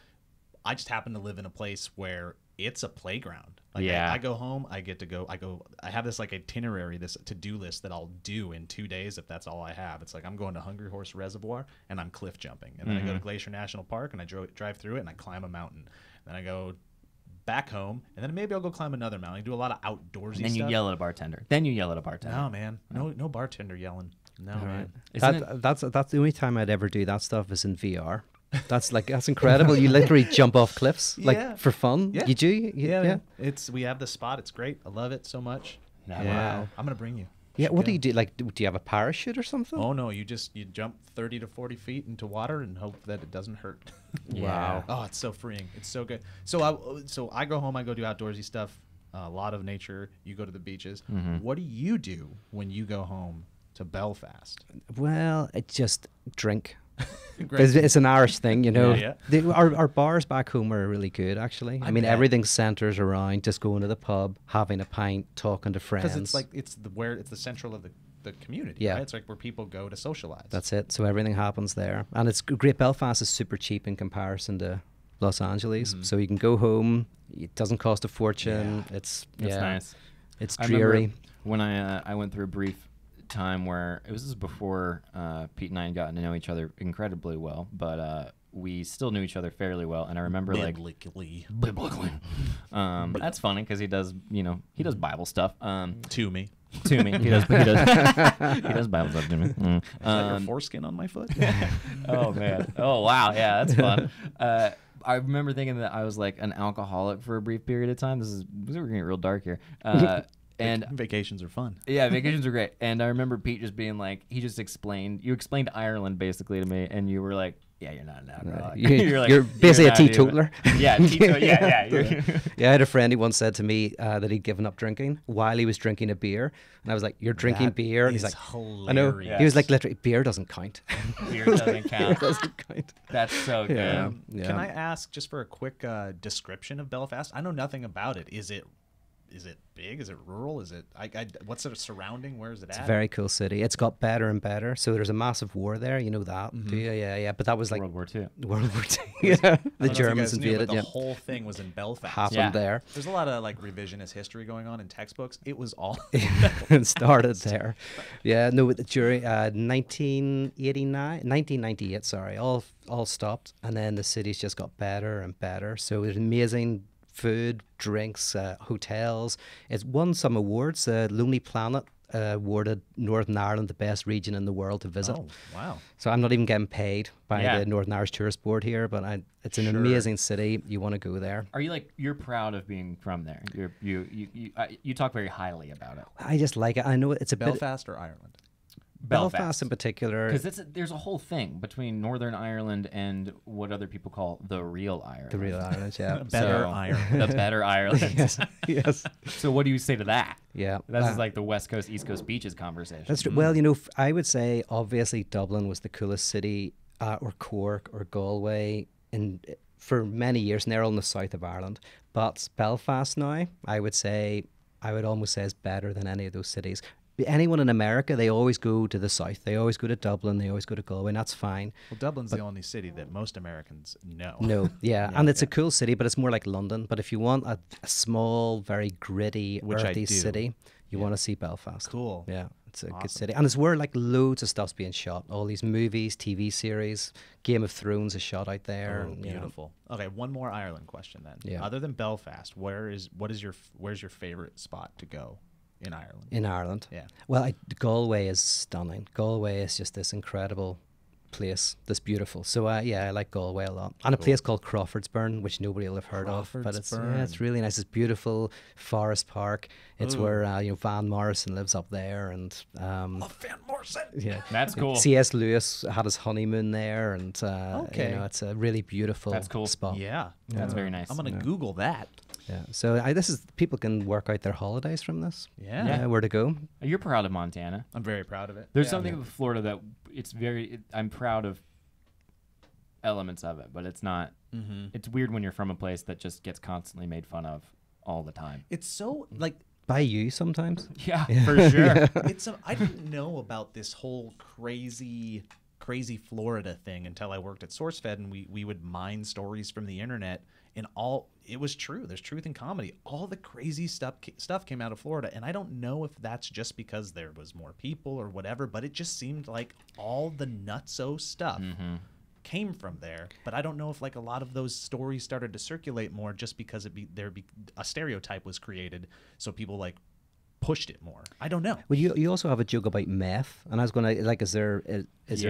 Speaker 3: I just happen to live in a place where it's a playground. Like
Speaker 2: Yeah.
Speaker 3: I go home, I have this like itinerary, this to-do list that I'll do in 2 days if that's all I have. It's like I'm going to Hungry Horse Reservoir and I'm cliff jumping. And then I go to Glacier National Park and I drive through it and I climb a mountain. Then I go back home and then maybe I'll go climb another mountain. I do a lot of outdoorsy
Speaker 2: And then you
Speaker 3: stuff.
Speaker 2: yell at a bartender.
Speaker 3: No, man. No bartender yelling. No, man.
Speaker 1: That's the only time I'd ever do that stuff is in VR. That's incredible. You literally jump off cliffs
Speaker 3: Yeah.
Speaker 1: for fun.
Speaker 3: Yeah.
Speaker 1: You do?
Speaker 3: Yeah,
Speaker 1: Yeah.
Speaker 3: man. We have the spot. It's great. I love it so much.
Speaker 2: Wow.
Speaker 3: I'm gonna bring you.
Speaker 1: Yeah.
Speaker 3: Should
Speaker 1: What do
Speaker 3: go.
Speaker 1: you do? Like, do you have a parachute or something?
Speaker 3: Oh no, you jump 30 to 40 feet into water and hope that it doesn't hurt.
Speaker 2: Wow.
Speaker 3: Oh, it's so freeing. It's so good. So I go home. I go do outdoorsy stuff. A lot of nature. You go to the beaches. What do you do when you go home to Belfast?
Speaker 1: Well, it just drink.
Speaker 3: Great.
Speaker 1: It's an Irish thing, you know.
Speaker 3: Yeah.
Speaker 1: Our bars back home are really good, actually. I mean,
Speaker 3: bet.
Speaker 1: everything centers around just going to the pub, having a pint, talking to friends.
Speaker 3: Because it's the central of the community.
Speaker 1: Yeah.
Speaker 3: Right? It's like where people go to socialize.
Speaker 1: That's it. So everything happens there, and it's great. Belfast is super cheap in comparison to Los Angeles, so you can go home. It doesn't cost a fortune. It's
Speaker 2: That's nice.
Speaker 1: It's
Speaker 2: I remember
Speaker 1: dreary.
Speaker 2: when I went through a brief time where this is before Pete and I had gotten to know each other incredibly well, but we still knew each other fairly well. And I remember
Speaker 3: biblically.
Speaker 2: That's funny because he does Bible stuff.
Speaker 3: To me.
Speaker 2: To me, he does he does Bible stuff to me.
Speaker 3: Is that your foreskin on my foot?
Speaker 2: Oh man. Oh wow. Yeah, that's fun. I remember thinking that I was like an alcoholic for a brief period of time. We're getting real dark here. And
Speaker 3: vacations are fun.
Speaker 2: yeah, vacations are great. And I remember Pete just being like, you explained Ireland basically to me, and you were like, yeah, you're not an
Speaker 1: Uh,
Speaker 2: alcoholic.
Speaker 1: you're basically a
Speaker 2: not even-
Speaker 1: teetotaler.
Speaker 2: Yeah, teetotaler. Yeah.
Speaker 1: Yeah, I had a friend who once said to me that he'd given up drinking while he was drinking a beer, and I was like, "You're drinking
Speaker 3: That
Speaker 1: beer?" And he's
Speaker 3: is
Speaker 1: like, "I know."
Speaker 3: hilarious.
Speaker 1: He was like, "Literally, beer doesn't count."
Speaker 2: Beer doesn't
Speaker 1: Beer
Speaker 2: count.
Speaker 1: doesn't count.
Speaker 2: That's so good.
Speaker 1: Yeah.
Speaker 3: Can I ask just for a quick description of Belfast? I know nothing about it. Is it big? Is it rural? Is it what's the surrounding? Where is it
Speaker 1: It's
Speaker 3: at?
Speaker 1: a very cool city. It's got better and better. So there's a massive war there. You know that, do you? Yeah. But that was like
Speaker 2: World War II.
Speaker 1: World War II. Yeah, the Germans invaded.
Speaker 3: The
Speaker 1: Yeah,
Speaker 3: whole thing was in Belfast.
Speaker 1: happened
Speaker 2: Yeah.
Speaker 1: there.
Speaker 3: There's a lot of like revisionist history going on in textbooks. It was all
Speaker 1: It started there. Yeah, no, during 1998, sorry, all stopped, and then the city's just got better and better. So there's amazing food, drinks, hotels. It's won some awards. Lonely Planet awarded Northern Ireland the best region in the world to visit.
Speaker 3: Oh, wow.
Speaker 1: So I'm not even getting paid by
Speaker 2: Yeah.
Speaker 1: the Northern Irish Tourist Board here, but it's an
Speaker 3: Sure.
Speaker 1: amazing city. You want to go there.
Speaker 2: Are you like you're proud of being from there? You talk very highly about it.
Speaker 1: I just like it. I know it's a bit
Speaker 3: Belfast or Ireland?
Speaker 1: Belfast in particular.
Speaker 2: Because there's a whole thing between Northern Ireland and what other people call the real Ireland.
Speaker 1: The real Ireland, yeah.
Speaker 3: Better
Speaker 2: So,
Speaker 3: Ireland.
Speaker 2: The better Ireland.
Speaker 1: Yes, yes,
Speaker 2: So what do you say to that?
Speaker 1: yeah.
Speaker 2: That's just like the West Coast, East Coast beaches conversation.
Speaker 1: That's true. Well, you know, I would say obviously Dublin was the coolest city, or Cork or Galway, for many years, and they're all in the south of Ireland. But Belfast now, I would almost say is better than any of those cities. Anyone in America, they always go to the south. They always go to Dublin. They always go to Galway, and that's fine.
Speaker 3: Well, Dublin's the only city that most Americans know.
Speaker 1: No, yeah, and it's a cool city, but it's more like London. But if you want a small, very gritty,
Speaker 3: Which I
Speaker 1: earthy
Speaker 3: do.
Speaker 1: city, you want to see Belfast.
Speaker 3: Cool.
Speaker 1: Yeah, it's a good
Speaker 3: Awesome.
Speaker 1: city, and it's where like loads of stuff's being shot. All these movies, TV series, Game of Thrones is shot out there.
Speaker 3: Oh,
Speaker 1: and, you know,
Speaker 3: beautiful. Okay, one more Ireland question then.
Speaker 1: Yeah.
Speaker 3: Other than Belfast, where's your favorite spot to go in Ireland?
Speaker 1: in Ireland.
Speaker 3: Yeah.
Speaker 1: Well, Galway is stunning. Galway is just this incredible place, this beautiful. So yeah, I like Galway a lot. And a place called Crawfordsburn, which nobody will have heard of, but it's
Speaker 3: Crawfordsburn.
Speaker 1: really nice. It's beautiful forest park. It's
Speaker 3: Ooh.
Speaker 1: where Van Morrison lives up there, and
Speaker 3: Van Morrison.
Speaker 1: yeah,
Speaker 2: That's cool.
Speaker 1: C.S. Lewis had his honeymoon there, and
Speaker 3: Okay.
Speaker 1: it's a really beautiful
Speaker 2: That's cool.
Speaker 1: spot.
Speaker 3: Yeah.
Speaker 2: That's very nice.
Speaker 3: I'm gonna Google that.
Speaker 1: Yeah. So this is people can work out their holidays from this.
Speaker 3: Yeah.
Speaker 1: Where to go.
Speaker 2: You're proud of Montana.
Speaker 3: I'm very proud of it.
Speaker 2: There's
Speaker 3: Yeah.
Speaker 2: something about Florida that I'm proud of elements of it, but it's not.
Speaker 3: Mm-hmm.
Speaker 2: It's weird when you're from a place that just gets constantly made fun of all the time.
Speaker 3: It's so like
Speaker 1: By you sometimes.
Speaker 2: Yeah, for sure.
Speaker 3: I didn't know about this whole crazy Florida thing until I worked at SourceFed, and we would mine stories from the internet, and it was true. There's truth in comedy. All the crazy stuff came out of Florida, and I don't know if that's just because there was more people or whatever, but it just seemed like all the nutso stuff came from there. But I don't know if like a lot of those stories started to circulate more just because a stereotype was created, so people like pushed it more. I don't know.
Speaker 1: Well, you also have a joke about meth, and I was going to like, is there a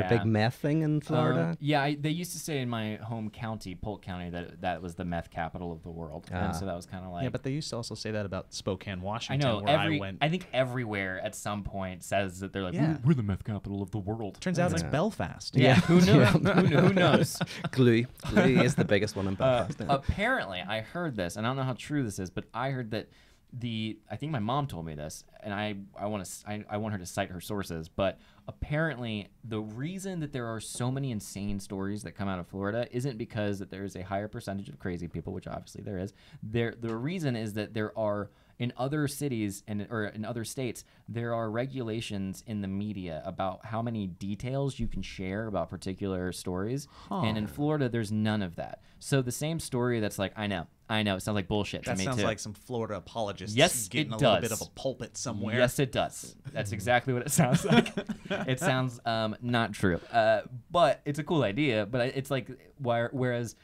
Speaker 1: big meth thing in Florida?
Speaker 2: Yeah, they used to say in my home county, Polk County, that was the meth capital of the world, and so that was kind of like.
Speaker 3: Yeah, but they used to also say that about Spokane,
Speaker 2: I
Speaker 3: Washington,
Speaker 2: know.
Speaker 3: where I went.
Speaker 2: I think everywhere at some point says that they're like,
Speaker 3: Yeah.
Speaker 2: we're the meth capital of the world.
Speaker 3: Turns out it's Belfast.
Speaker 2: Yeah, who knows? Who knows?
Speaker 1: Glue is the biggest one in Belfast.
Speaker 2: Apparently, I heard this, and I don't know how true this is, but I heard that I think my mom told me this, and I want her to cite her sources, but apparently the reason that there are so many insane stories that come out of Florida isn't because that there is a higher percentage of crazy people, which obviously there is. The reason is that there are in other cities or in other states, there are regulations in the media about how many details you can share about particular stories. And in Florida, there's none of that. So the same story that's like, I know, it sounds like bullshit to
Speaker 3: That
Speaker 2: me
Speaker 3: sounds
Speaker 2: too.
Speaker 3: like some Florida apologists
Speaker 2: Yes,
Speaker 3: getting
Speaker 2: it
Speaker 3: a little
Speaker 2: does.
Speaker 3: bit of a pulpit somewhere.
Speaker 2: Yes, it does. That's exactly what it sounds like. It sounds not true. But it's a cool idea. But it's like, whereas,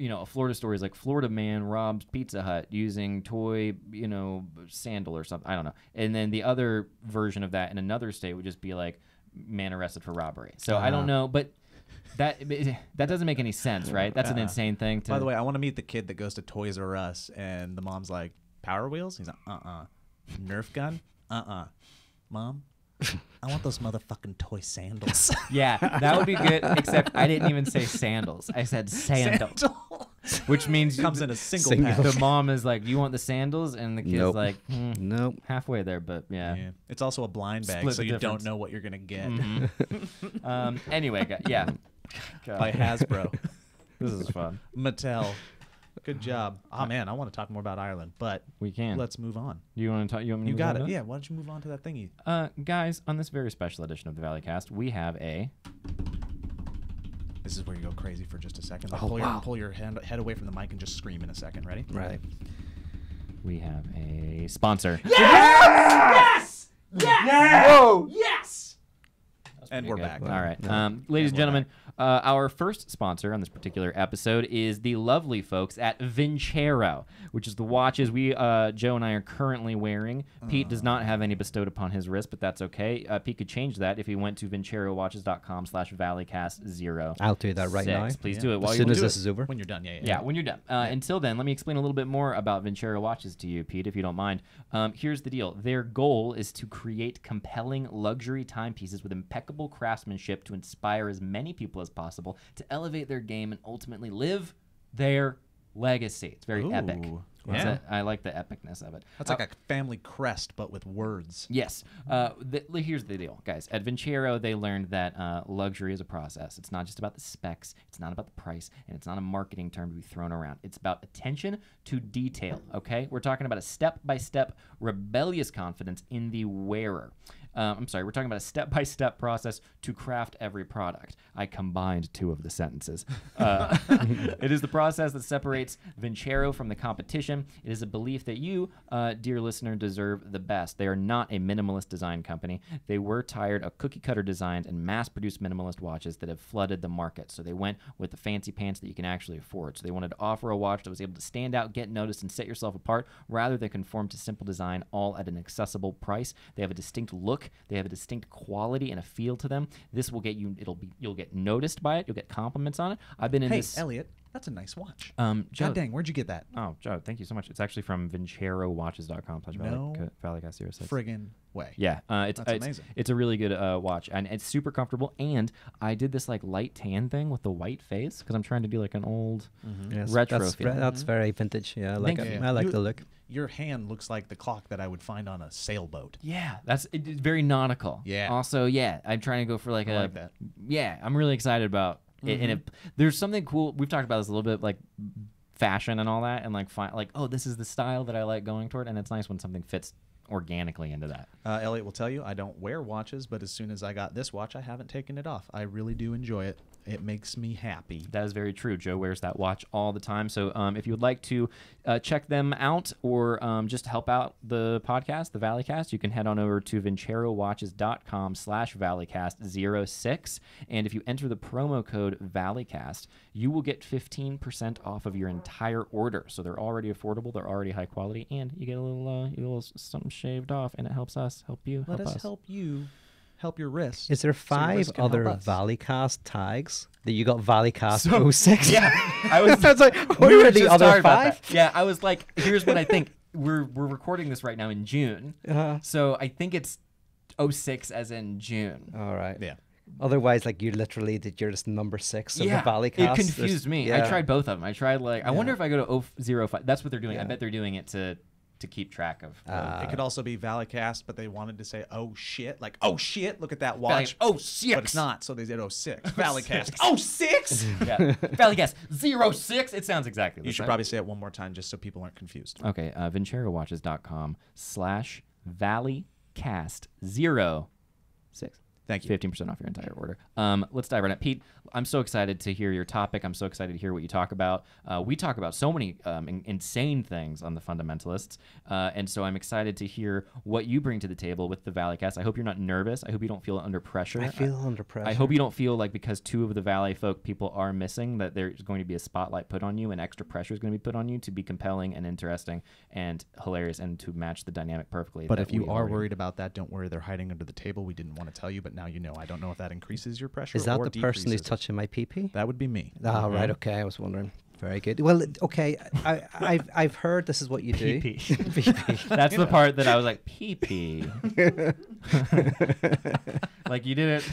Speaker 2: a Florida story is like Florida man robs Pizza Hut using toy, sandal or something. I don't know. And then the other version of that in another state would just be like man arrested for robbery. So I don't know, but that doesn't make any sense, right? That's an insane thing.
Speaker 3: By the way, I want to meet the kid that goes to Toys R Us, and the mom's like, Power Wheels? He's like, Nerf gun? Mom, I want those motherfucking toy sandals.
Speaker 2: Yeah, that would be good, except I didn't even say sandals. I said sandal. Which means
Speaker 3: Comes in a single pack.
Speaker 2: the mom is like, "You want the sandals?" And the kid's
Speaker 1: Nope.
Speaker 2: like,
Speaker 1: Nope.
Speaker 2: halfway there, but yeah.
Speaker 3: Yeah. It's also a blind bag,
Speaker 2: Split
Speaker 3: so
Speaker 2: the
Speaker 3: you
Speaker 2: difference.
Speaker 3: don't know what you're going to get.
Speaker 2: Anyway, yeah.
Speaker 3: By Hasbro.
Speaker 2: This is fun.
Speaker 3: Mattel. Good job. Oh, man, I want to talk more about Ireland, but
Speaker 2: We can.
Speaker 3: let's move on.
Speaker 2: You want to talk? You want me to
Speaker 3: You
Speaker 2: move
Speaker 3: got
Speaker 2: on
Speaker 3: it.
Speaker 2: to
Speaker 3: Yeah, why don't you move on to that thingy?
Speaker 2: Guys, on this very special edition of the Valleycast, we have a.
Speaker 3: This is where you go crazy for just a second. Like,
Speaker 1: Oh,
Speaker 3: pull
Speaker 1: wow.
Speaker 3: your head away from the mic and just scream in a second. Ready?
Speaker 1: Right.
Speaker 2: We have a sponsor.
Speaker 3: And we're
Speaker 2: Good.
Speaker 3: back.
Speaker 2: All right. Ladies and gentlemen, our first sponsor on this particular episode is the lovely folks at Vincero, which is the watches we, Joe and I, are currently wearing. Pete does not have any bestowed upon his wrist, but that's okay. Pete could change that if he went to vincerowatches.com/valleycast06.
Speaker 1: I'll do that right now.
Speaker 2: Please do it while
Speaker 1: As
Speaker 2: you
Speaker 1: soon as
Speaker 2: do
Speaker 1: this
Speaker 2: it.
Speaker 1: is over.
Speaker 3: When you're done,
Speaker 2: Yeah, when you're done. Until then, let me explain a little bit more about Vincero watches to you, Pete, if you don't mind. Here's the deal. Their goal is to create compelling luxury timepieces with impeccable craftsmanship to inspire as many people as possible to elevate their game and ultimately live their legacy. It's very epic.
Speaker 3: Ooh,
Speaker 2: Yeah. I like the epicness of it.
Speaker 3: That's like a family crest, but with words.
Speaker 2: Yes. Here's the deal, guys. At Vincero, they learned that luxury is a process. It's not just about the specs. It's not about the price. And it's not a marketing term to be thrown around. It's about attention to detail, okay? We're talking about a step-by-step rebellious confidence in the wearer. We're talking about a step-by-step process to craft every product. I combined two of the sentences. It is the process that separates Vincero from the competition. It is a belief that you, dear listener, deserve the best. They are not a minimalist design company. They were tired of cookie-cutter designs and mass-produced minimalist watches that have flooded the market. So they went with the fancy pants that you can actually afford. So they wanted to offer a watch that was able to stand out, get noticed, and set yourself apart rather than conform to simple design, all at an accessible price. They have a distinct look. They have a distinct quality and a feel to them. This will get you. You'll get noticed by it. You'll get compliments on it. I've been in
Speaker 3: Hey,
Speaker 2: this.
Speaker 3: Elliot, that's a nice watch.
Speaker 2: Joe,
Speaker 3: God dang, where'd you get that?
Speaker 2: Oh, Joe, thank you so much. It's actually from vincerowatches.com/Valleycast06.
Speaker 3: Friggin' way.
Speaker 2: Yeah,
Speaker 3: That's amazing.
Speaker 2: It's a really good watch, and it's super comfortable. And I did this like light tan thing with the white face because I'm trying to do like an old
Speaker 1: Yes,
Speaker 2: retro
Speaker 1: that's,
Speaker 2: feel.
Speaker 1: that's very vintage. Yeah, I like
Speaker 2: Thank
Speaker 1: it.
Speaker 2: you.
Speaker 1: I like the look.
Speaker 3: Your hand looks like the clock that I would find on a sailboat.
Speaker 2: Yeah, it's very nautical.
Speaker 3: Yeah.
Speaker 2: Also, yeah, I'm trying to go for like
Speaker 3: I
Speaker 2: a.
Speaker 3: like that.
Speaker 2: Yeah, I'm really excited about it. And there's something cool. We've talked about this a little bit, like fashion and all that, and like this is the style that I like going toward, and it's nice when something fits organically into that.
Speaker 3: Elliot will tell you I don't wear watches, but as soon as I got this watch, I haven't taken it off. I really do enjoy it. It makes me happy.
Speaker 2: That is very true. Joe wears that watch all the time. So if you would like to check them out or just help out the podcast, the Valleycast, you can head on over to vincerowatches.com/Valleycast06. And if you enter the promo code Valleycast, you will get 15% off of your entire order. So they're already affordable, they're already high quality, and you get a little something shaved off, and it helps us, help you,
Speaker 3: Let
Speaker 2: help
Speaker 3: us help you. Help your wrist.
Speaker 1: Is there
Speaker 3: so your
Speaker 1: 5
Speaker 3: wrist can help
Speaker 1: other
Speaker 3: us.
Speaker 1: Valleycast tags that you got Valleycast 06?
Speaker 2: Yeah, I was
Speaker 1: like,
Speaker 2: we
Speaker 1: where
Speaker 2: were
Speaker 1: are the
Speaker 2: just
Speaker 1: other
Speaker 2: talking about
Speaker 1: 5?
Speaker 2: that. Yeah, I was like, here's what I think. We're recording this right now in June, so I think it's 06 as in June.
Speaker 1: All right.
Speaker 3: Yeah.
Speaker 1: Otherwise, like you're just number 6 of the Valleycast.
Speaker 2: it confused me. I
Speaker 1: Yeah.
Speaker 2: tried both of them. I tried I wonder if I go to 005. That's what they're doing. I
Speaker 1: Yeah.
Speaker 2: bet they're doing it to keep track of.
Speaker 3: It could also be Valleycast, but they wanted to say, oh shit. Like, oh shit, look at that watch.
Speaker 2: Oh, 06.
Speaker 3: But it's not, so they said 06. Valleycast. 06?
Speaker 2: Yeah. Valleycast 06. It sounds exactly the
Speaker 3: You should
Speaker 2: same.
Speaker 3: probably say it one more time just so people aren't confused.
Speaker 2: Okay, vincerowatches.com/Valleycast06.
Speaker 3: Thank you.
Speaker 2: 15% off your entire order. Let's dive right in. Pete, I'm so excited to hear your topic. I'm so excited to hear what you talk about. We talk about so many insane things on the Fundamentalists, and so I'm excited to hear what you bring to the table with the Valleycast. I hope you're not nervous. I hope you don't feel under pressure.
Speaker 1: I feel under pressure.
Speaker 2: I hope you don't feel like because 2 of the Valley folk people are missing that there's going to be a spotlight put on you and extra pressure is going to be put on you to be compelling and interesting and hilarious and to match the dynamic perfectly.
Speaker 3: But
Speaker 2: that
Speaker 3: if you
Speaker 2: we
Speaker 3: are
Speaker 2: already-
Speaker 3: worried about that, don't worry. They're hiding under the table. We didn't want to tell you, but now you know. I don't know if that increases your pressure
Speaker 1: Is that
Speaker 3: or
Speaker 1: the person who's
Speaker 3: decreases it.
Speaker 1: touching my pee-pee?
Speaker 3: That would be me.
Speaker 1: Ah, right. Okay, I was wondering. Very good. Well, okay. I've heard this is what you do.
Speaker 2: Pee.
Speaker 1: PP.
Speaker 2: That's the part that I was like, pee. Like you did it.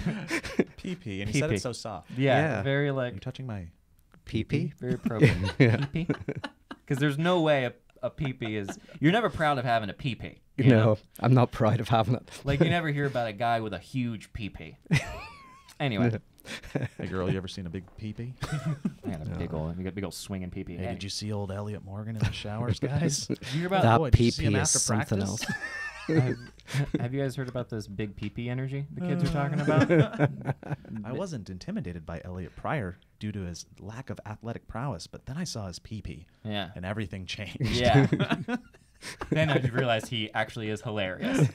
Speaker 3: PP, and you said
Speaker 2: PP.
Speaker 3: it so soft.
Speaker 2: Yeah.
Speaker 1: Yeah.
Speaker 2: Very
Speaker 3: You're
Speaker 2: like
Speaker 3: touching my...
Speaker 1: PP.
Speaker 2: very appropriate. Pee. Because there's no way a pee is. You're never proud of having a pee.
Speaker 1: No, I'm not proud of having it.
Speaker 2: Like you never hear about a guy with a huge pee. Anyway,
Speaker 3: Hey, girl, you ever seen a big PP?
Speaker 2: I got a big old swinging pee.
Speaker 3: Hey, did you see old Elliott Morgan in the showers, guys?
Speaker 2: Did you hear about
Speaker 1: That
Speaker 3: boy, did you see him
Speaker 1: PP is
Speaker 3: after
Speaker 1: something
Speaker 3: practice?
Speaker 1: else.
Speaker 2: Have you guys heard about this big pee energy the kids are talking about?
Speaker 3: I wasn't intimidated by Elliott prior due to his lack of athletic prowess, but then I saw his PP,
Speaker 2: Yeah.
Speaker 3: and everything changed.
Speaker 2: Yeah. Then I realized he actually is hilarious.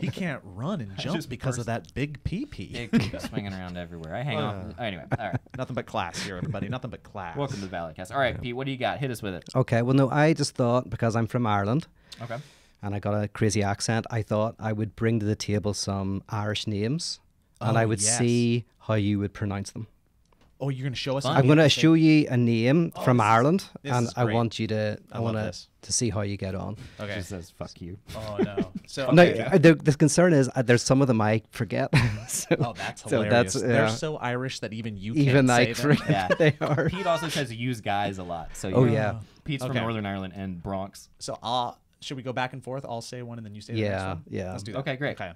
Speaker 3: He can't run and jump
Speaker 2: just
Speaker 3: because of
Speaker 2: burst.
Speaker 3: that big PP.
Speaker 2: Big pee swinging around everywhere. I hang on. Anyway, all right.
Speaker 3: Nothing but class here, everybody. Nothing but class.
Speaker 2: Welcome to the Valleycast. All right, Pete, what do you got? Hit us with it.
Speaker 1: Okay. Well, no, I just thought because I'm from Ireland
Speaker 2: Okay.
Speaker 1: and I got a crazy accent, I thought I would bring to the table some Irish names and I
Speaker 3: Oh,
Speaker 1: would
Speaker 3: yes.
Speaker 1: see how you would pronounce them.
Speaker 3: Oh, you're going to show us?
Speaker 2: Fun.
Speaker 3: a
Speaker 1: I'm going to
Speaker 3: name?
Speaker 1: show you a name from
Speaker 3: this is-
Speaker 1: Ireland,
Speaker 3: this
Speaker 1: and
Speaker 3: is
Speaker 1: I
Speaker 3: great.
Speaker 1: want you to. I
Speaker 3: love
Speaker 1: want
Speaker 3: this.
Speaker 1: to see how you get on.
Speaker 3: Okay.
Speaker 2: Just says fuck you.
Speaker 3: Oh, no. So,
Speaker 1: No,
Speaker 3: okay.
Speaker 1: the concern is there's some of them I forget. So,
Speaker 3: Oh, that's
Speaker 1: so
Speaker 3: hilarious.
Speaker 1: that's,
Speaker 3: They're
Speaker 1: yeah.
Speaker 3: so Irish that even you
Speaker 1: even
Speaker 3: can't
Speaker 1: I
Speaker 3: say them.
Speaker 1: forget
Speaker 2: Yeah.
Speaker 1: they are.
Speaker 2: Pete also says use guys a lot. So
Speaker 1: Oh
Speaker 2: you know,
Speaker 1: yeah,
Speaker 2: Pete's from
Speaker 3: Okay.
Speaker 2: Northern Ireland and Bronx.
Speaker 3: So, should we go back and forth? I'll say one and then you say the next
Speaker 1: yeah,
Speaker 3: one?
Speaker 1: yeah.
Speaker 3: Let's do that.
Speaker 2: Okay, great.
Speaker 3: Okay.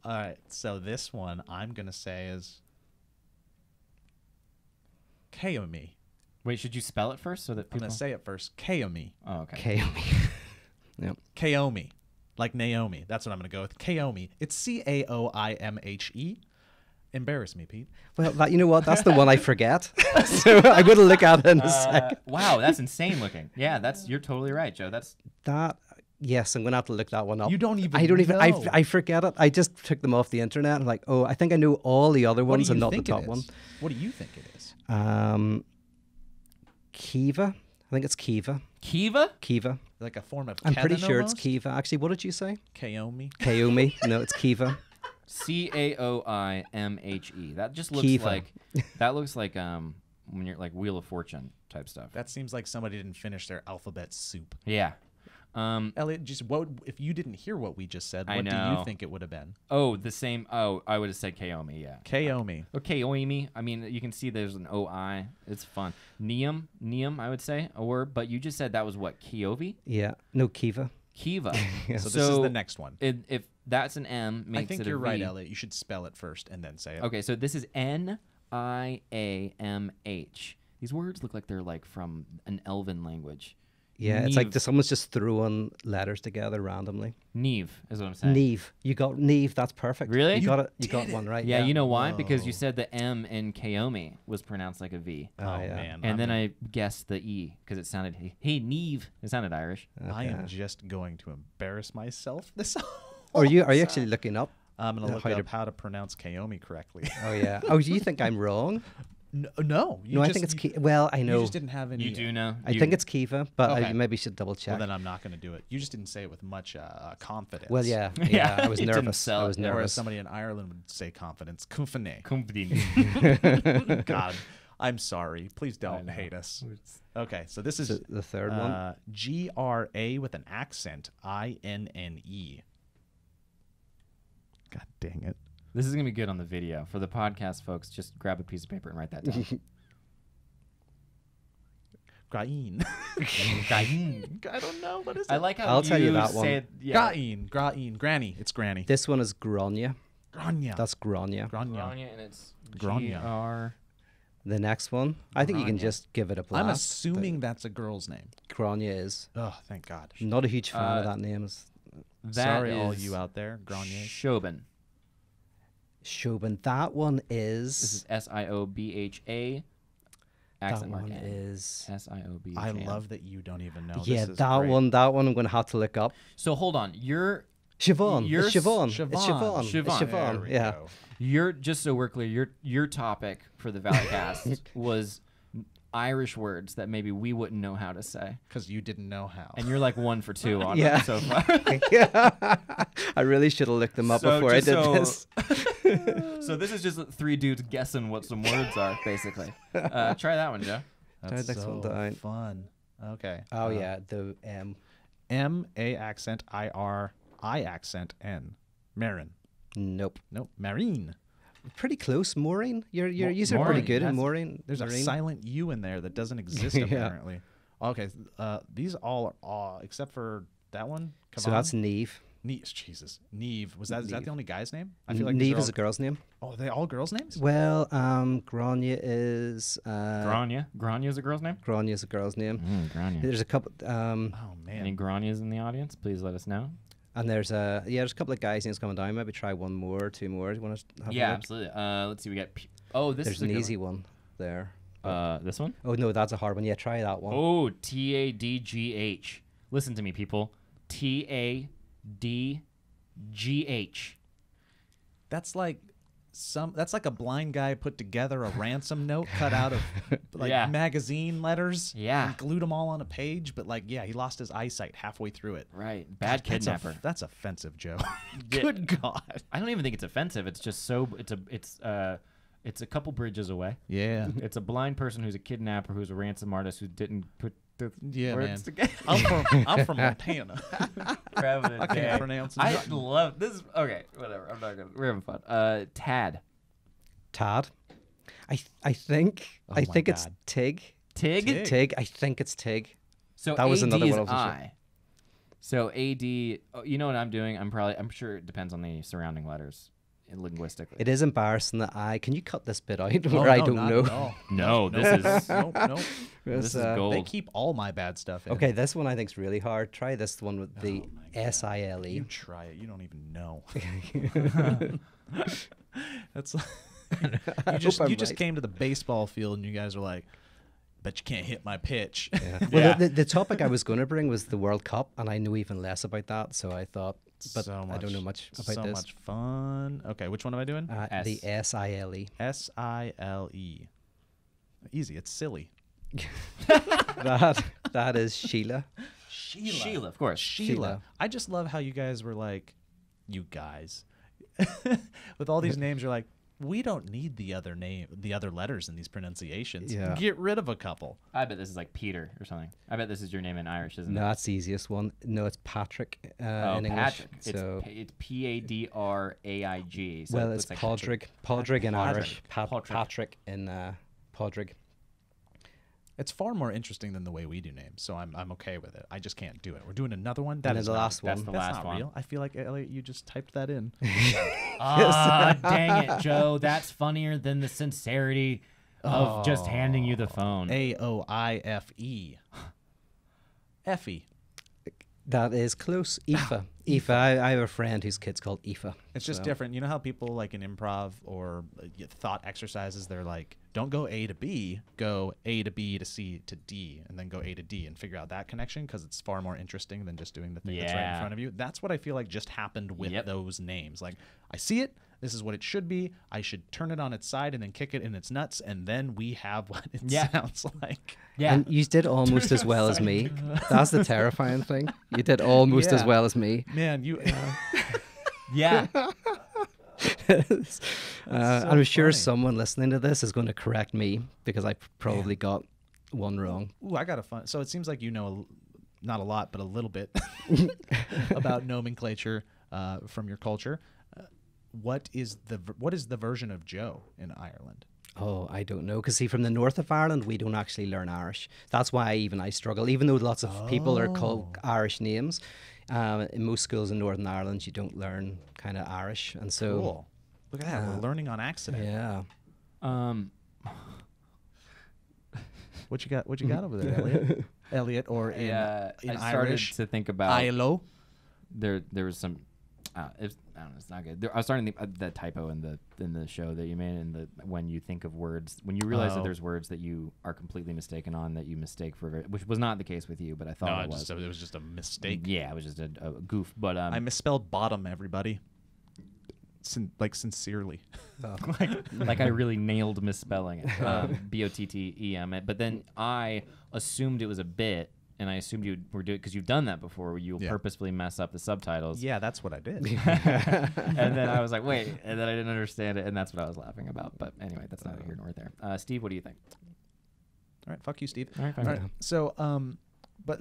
Speaker 3: All right. So this one I'm going to say is Kaomi.
Speaker 2: Wait, should you spell it first so that
Speaker 3: I'm
Speaker 2: people?
Speaker 3: going to say it first. Kaomi.
Speaker 2: Oh, okay.
Speaker 1: Okay.
Speaker 3: Kaomi. Like Naomi. That's what I'm going to go with. Kaomi. It's Caoimhe. Embarrass me, Pete.
Speaker 1: Well, you know what? That's the one I forget. So I'm going to look at it in a second.
Speaker 2: Wow, that's insane looking. Yeah, you're totally right, Joe. That's
Speaker 1: That. Yes, I'm going to have to look that one up.
Speaker 3: You don't even
Speaker 1: I don't even.
Speaker 3: know.
Speaker 1: I forget it. I just took them off the internet. I'm like, oh, I think I know all the other
Speaker 3: What
Speaker 1: ones
Speaker 3: do
Speaker 1: and
Speaker 3: you
Speaker 1: not the
Speaker 3: think it
Speaker 1: top
Speaker 3: is?
Speaker 1: one.
Speaker 3: What do you think it is?
Speaker 1: Kiva. I think it's Kiva.
Speaker 2: Kiva.
Speaker 1: Kiva.
Speaker 3: Like a form of
Speaker 1: I'm pretty
Speaker 3: Kevin
Speaker 1: sure
Speaker 3: almost?
Speaker 1: it's Kiva. Actually, what did you say?
Speaker 3: Kaomi.
Speaker 1: Kaomi. No, it's Kiva.
Speaker 2: Caoimhe. That just looks
Speaker 1: Kiva.
Speaker 2: like when you're like Wheel of Fortune type stuff.
Speaker 3: That seems like somebody didn't finish their alphabet soup.
Speaker 2: Yeah.
Speaker 3: Elliot, just what if you didn't hear what we just said?
Speaker 2: I
Speaker 3: What do
Speaker 2: know.
Speaker 3: you think it would have been?
Speaker 2: Oh, the same. Oh, I would have said Kaomi. Yeah.
Speaker 3: Kaomi.
Speaker 2: Or Kaoimi. I mean, you can see there's an OI. It's fun. Neum, I would say a word. But you just said that was what? Kiovi?
Speaker 1: Yeah. No, Kiva.
Speaker 2: Kiva.
Speaker 3: So this is the next one.
Speaker 2: If that's an M, makes
Speaker 3: I think
Speaker 2: it a
Speaker 3: you're right,
Speaker 2: V.
Speaker 3: Elliot. You should spell it first and then say it.
Speaker 2: Okay, so this is Niamh. These words look like they're like from an elven language.
Speaker 1: Yeah, it's like
Speaker 2: Neve.
Speaker 1: someone's just throwing letters together randomly.
Speaker 2: Neve is what I'm saying.
Speaker 1: Neve. You got Neve. That's perfect.
Speaker 2: Really?
Speaker 1: You
Speaker 2: You
Speaker 1: got it. You got one right.
Speaker 2: Yeah, you know why? Because you
Speaker 3: Whoa.
Speaker 2: said the M in Kaomi was pronounced like a V.
Speaker 1: Oh,
Speaker 3: Oh,
Speaker 1: yeah.
Speaker 3: man.
Speaker 2: And then I guessed the E because it sounded, hey, Neve. It sounded Irish.
Speaker 3: I am
Speaker 1: Okay.
Speaker 3: just going to embarrass myself this
Speaker 1: Are you actually looking up?
Speaker 3: I'm going to look
Speaker 1: how to-
Speaker 3: up how to pronounce Kaomi correctly.
Speaker 1: Oh yeah. Oh, do you think I'm wrong?
Speaker 3: No.
Speaker 1: No, I think it's Kiva. Well, I
Speaker 3: You
Speaker 1: know.
Speaker 3: just didn't have any.
Speaker 2: You do know?
Speaker 1: I think it's Kiva, but I
Speaker 3: Okay.
Speaker 1: maybe should double check.
Speaker 3: Well, then I'm not going to do it. You just didn't say it with much confidence.
Speaker 1: Well, yeah.
Speaker 2: Yeah,
Speaker 1: Yeah. I was
Speaker 2: it didn't
Speaker 1: nervous.
Speaker 2: sell
Speaker 1: I
Speaker 2: it,
Speaker 1: was
Speaker 2: yeah.
Speaker 3: Whereas
Speaker 1: nervous.
Speaker 3: somebody in Ireland would say confidence. Kufane.
Speaker 2: Kumpdin.
Speaker 3: God, I'm sorry. Please don't
Speaker 2: know.
Speaker 3: hate us. Okay, so this is
Speaker 1: The third one.
Speaker 3: GRA with an accent. INNE. God dang it.
Speaker 2: This is going to be good on the video. For the podcast, folks, just grab a piece of paper and write that down.
Speaker 3: Grain.
Speaker 2: Gain.
Speaker 3: I don't know. What is it?
Speaker 2: I like how
Speaker 1: I'll tell you that one.
Speaker 2: say it. Yeah.
Speaker 3: Grain. Granny. It's Granny.
Speaker 1: This one is Grania.
Speaker 3: Grania.
Speaker 1: That's Grania.
Speaker 3: Grania.
Speaker 2: Grania, and it's
Speaker 3: Grania.
Speaker 2: G-R.
Speaker 1: The next one, I think you can
Speaker 2: Grania.
Speaker 1: just give it a blast.
Speaker 3: I'm assuming that's a girl's name.
Speaker 1: Grania is.
Speaker 3: Oh, thank God.
Speaker 1: Not a huge fan of
Speaker 2: Uh,
Speaker 1: that name. Is
Speaker 2: That
Speaker 3: Sorry, all
Speaker 2: is
Speaker 3: you out there. Grania.
Speaker 2: Shobin.
Speaker 1: Shobin. That one
Speaker 2: This
Speaker 1: is.
Speaker 2: is S-I-O-B-H-A.
Speaker 1: That
Speaker 2: Accent mark
Speaker 1: one
Speaker 2: N.
Speaker 1: is.
Speaker 2: S-I-O-B-H-A.
Speaker 3: I love that you don't even know.
Speaker 1: Yeah,
Speaker 3: This is
Speaker 1: that
Speaker 3: great.
Speaker 1: one. That one. I'm going to have to look up.
Speaker 2: So hold on. You're
Speaker 1: Siobhan.
Speaker 2: You're
Speaker 1: It's Siobhan.
Speaker 3: Siobhan.
Speaker 1: It's Siobhan.
Speaker 2: Siobhan.
Speaker 1: It's
Speaker 3: There
Speaker 1: Siobhan.
Speaker 3: we
Speaker 1: Yeah.
Speaker 3: go.
Speaker 2: just so we're clear, your topic for the Valleycast was Irish words that maybe we wouldn't know how to say.
Speaker 3: Because you didn't know how.
Speaker 2: And you're like 1 for 2 on
Speaker 1: Yeah.
Speaker 2: them so far.
Speaker 1: Yeah. I really should have looked them up
Speaker 2: So
Speaker 1: before I
Speaker 2: just
Speaker 1: did
Speaker 2: so-
Speaker 1: this.
Speaker 2: So this is just 3 dudes guessing what some words are, basically. Try that one, Joe.
Speaker 3: That's
Speaker 1: next one
Speaker 3: so
Speaker 1: down.
Speaker 3: fun. Okay.
Speaker 1: Oh yeah, the
Speaker 3: M A accent I R I accent N. Marin.
Speaker 1: nope.
Speaker 3: Nope. Marine.
Speaker 1: Pretty close. Maureen. You're pretty
Speaker 2: Maureen,
Speaker 1: good in
Speaker 2: that's-
Speaker 1: Maureen.
Speaker 3: There's a
Speaker 1: Marine.
Speaker 3: silent U in there that doesn't exist
Speaker 1: Yeah.
Speaker 3: apparently. Okay. These all are except for that one.
Speaker 1: So that's Neve.
Speaker 3: Jesus. Neve. Is that
Speaker 1: Neve.
Speaker 3: the only guy's name? I feel like these
Speaker 1: Neve
Speaker 3: are
Speaker 1: is a girl's name.
Speaker 3: all, are they all girls' names?
Speaker 1: Well, Grania is
Speaker 2: Grania. Grania is a girl's name?
Speaker 1: Grania is a girl's name.
Speaker 2: Grania.
Speaker 1: There's a couple
Speaker 3: Oh man.
Speaker 2: Any Granias in the audience? Please let us know.
Speaker 1: and there's a couple of guys names coming down. Maybe try one more, two more. Do you want to have a
Speaker 2: Yeah,
Speaker 1: look?
Speaker 2: absolutely. Let's see. We got. This
Speaker 1: There's
Speaker 2: is a
Speaker 1: an
Speaker 2: good
Speaker 1: easy one there.
Speaker 2: This one?
Speaker 1: Oh no, that's a hard one. Yeah, try that one.
Speaker 2: Oh, TADGH. Listen to me, people. TADGH.
Speaker 3: That's like a blind guy put together a ransom note cut out of like
Speaker 2: Yeah.
Speaker 3: magazine letters
Speaker 2: Yeah.
Speaker 3: and glued them all on a page, but like he lost his eyesight halfway through it.
Speaker 2: Right. Bad
Speaker 3: Gosh,
Speaker 2: kidnapper.
Speaker 3: That's offensive, Joe.
Speaker 2: Yeah.
Speaker 3: Good God.
Speaker 2: I don't even think it's offensive. It's just so. It's a couple bridges away.
Speaker 3: Yeah.
Speaker 2: It's a blind person who's a kidnapper who's a ransom artist who didn't put the
Speaker 3: Yeah,
Speaker 2: words
Speaker 3: man.
Speaker 2: together.
Speaker 3: I'm from Montana. I can't pronounce
Speaker 2: I
Speaker 3: nothing.
Speaker 2: love this. Okay, whatever. I'm not gonna. We're having fun. Tad.
Speaker 1: Tad. I think
Speaker 3: Oh
Speaker 1: I
Speaker 3: my
Speaker 1: think it's
Speaker 3: God.
Speaker 1: Tig.
Speaker 2: Tig.
Speaker 1: Tig. I think it's Tig.
Speaker 2: So
Speaker 1: That was
Speaker 2: AD
Speaker 1: another
Speaker 2: is
Speaker 1: one I wasn't sure.
Speaker 2: I. So AD. Oh, you know what I'm doing? I'm sure it depends on the surrounding letters linguistically.
Speaker 1: It is embarrassing that can you cut this bit out
Speaker 3: Oh,
Speaker 1: where I
Speaker 3: no,
Speaker 1: don't
Speaker 3: not
Speaker 1: know?
Speaker 3: at all.
Speaker 2: No, this is
Speaker 3: Nope.
Speaker 2: this is
Speaker 1: It's,
Speaker 2: gold.
Speaker 3: They keep all my bad stuff in.
Speaker 1: Okay, this one I think is really hard. Try this one with the
Speaker 3: Oh my God.
Speaker 1: SILE.
Speaker 3: You try it. You don't even know. That's you just
Speaker 1: hope I'm right.
Speaker 3: came to the baseball field and you guys are like, but you can't hit my pitch.
Speaker 1: Yeah. Well, the topic I was going to bring was the World Cup, and I know even less about that. So I thought, but I don't know much about
Speaker 3: so
Speaker 1: this.
Speaker 3: much fun. Okay, which one am I doing?
Speaker 1: The SILE.
Speaker 3: SILE. Easy. It's silly.
Speaker 1: that is Sheila.
Speaker 2: Sheila, of course.
Speaker 3: Sheila. I just love how you guys were like, you guys, with all these names. You're like, we don't need the other letters in these pronunciations.
Speaker 1: Yeah.
Speaker 3: Get rid of a couple.
Speaker 2: I bet this is like Peter or something. I bet this is your name in Irish, isn't
Speaker 1: No,
Speaker 2: it?
Speaker 1: that's the easiest one. No, it's Patrick
Speaker 2: Oh,
Speaker 1: in English.
Speaker 2: Patrick.
Speaker 1: So
Speaker 2: It's PADRAIG. So
Speaker 1: well,
Speaker 2: it
Speaker 1: it's
Speaker 2: looks like
Speaker 1: Podrick. Podrick in
Speaker 2: Patrick.
Speaker 1: Irish.
Speaker 2: Patrick.
Speaker 1: Patrick in Podrick.
Speaker 3: It's far more interesting than the way we do names, so I'm okay with it. I just can't do it. We're doing another one. That
Speaker 1: And then
Speaker 3: is
Speaker 1: the
Speaker 3: not-
Speaker 1: last
Speaker 2: That's
Speaker 1: one.
Speaker 2: the
Speaker 3: That's
Speaker 2: last
Speaker 3: not
Speaker 2: one.
Speaker 3: real. I feel like Elliott, you just typed that in.
Speaker 2: Ah, dang it, Joe. That's funnier than the sincerity of just handing you the phone.
Speaker 3: AOIFE. Effie.
Speaker 1: That is close. Aoife. Aoife. I have a friend whose kid's called Aoife.
Speaker 3: It's just
Speaker 1: So-
Speaker 3: different. You know how people like in improv or thought exercises, they're like, don't go A to B, go A to B to C to D, and then go A to D and figure out that connection because it's far more interesting than just doing the thing that's right in
Speaker 2: Yeah.
Speaker 3: front of you. That's what I feel like just happened with
Speaker 2: Yep.
Speaker 3: those names. Like, I see it. This is what it should be. I should turn it on its side and then kick it in its nuts, and then we have what it
Speaker 2: Yeah.
Speaker 3: sounds like.
Speaker 2: Yeah.
Speaker 1: And you did almost as well as me. That's the terrifying thing. You did almost as
Speaker 3: Yeah.
Speaker 1: well as me.
Speaker 3: Man, you.
Speaker 2: yeah.
Speaker 1: I'm sure
Speaker 3: funny.
Speaker 1: someone listening to this is going to correct me because I probably got one wrong.
Speaker 3: Ooh, I got a fun. So it seems like you know, not a lot, but a little bit about nomenclature from your culture. What is the version of Joe in Ireland?
Speaker 1: Oh, I don't know. Because see, from the north of Ireland, we don't actually learn Irish. That's why I struggle. Even though lots of people are called Irish names, in most schools in Northern Ireland, you don't learn kind of Irish. And so,
Speaker 3: Cool. Look at that. We're learning on accident.
Speaker 1: yeah.
Speaker 3: What you got over there, Elliot? Elliot, or in
Speaker 2: I started
Speaker 3: Irish?
Speaker 2: to think about
Speaker 3: ILO.
Speaker 2: there was some I don't know, it's not good. I was starting to think the typo in the show that you made, and when you think of words, when you realize that there's words that you are completely mistaken on, that you mistake for, which was not the case with you, but I thought it was.
Speaker 3: it was just a mistake.
Speaker 2: Yeah, it was just a goof. But
Speaker 3: I misspelled bottom, everybody. Sincerely.
Speaker 2: like I really nailed misspelling it. BOTTEM. But then I assumed it was a bit, and I assumed you were doing, because you've done that before, where you'll purposefully mess up the subtitles.
Speaker 3: Yeah, that's what I did.
Speaker 2: And then I was like, wait, and then I didn't understand it, and that's what I was laughing about. But anyway, that's neither here nor there. Steve, what do you think?
Speaker 3: right, fuck you, Steve.
Speaker 2: All right, fine.
Speaker 3: All right. So, but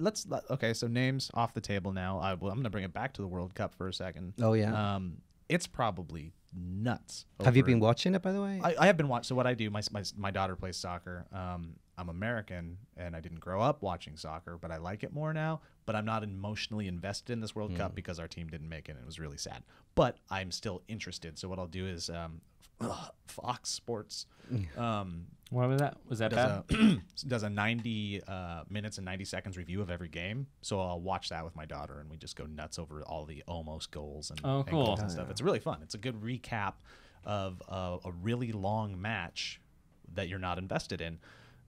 Speaker 3: okay. So names off the table now. I'm going to bring it back to the World Cup for a second.
Speaker 1: Oh, yeah.
Speaker 3: It's probably nuts.
Speaker 1: Have you
Speaker 3: over-
Speaker 1: been watching it, by the way?
Speaker 3: I have been watching. So what I do, my daughter plays soccer. I'm American, and I didn't grow up watching soccer, but I like it more now. But I'm not emotionally invested in this World Cup because our team didn't make it, and it was really sad. But I'm still interested. So what I'll do is Fox Sports.
Speaker 2: What was that? Was that bad?
Speaker 3: Does a 90 minutes and 90 seconds review of every game. So I'll watch that with my daughter, and we just go nuts over all the almost goals and,
Speaker 2: Oh,
Speaker 3: and
Speaker 2: cool.
Speaker 3: goals and stuff. It's really fun. It's a good recap of a really long match that you're not invested in,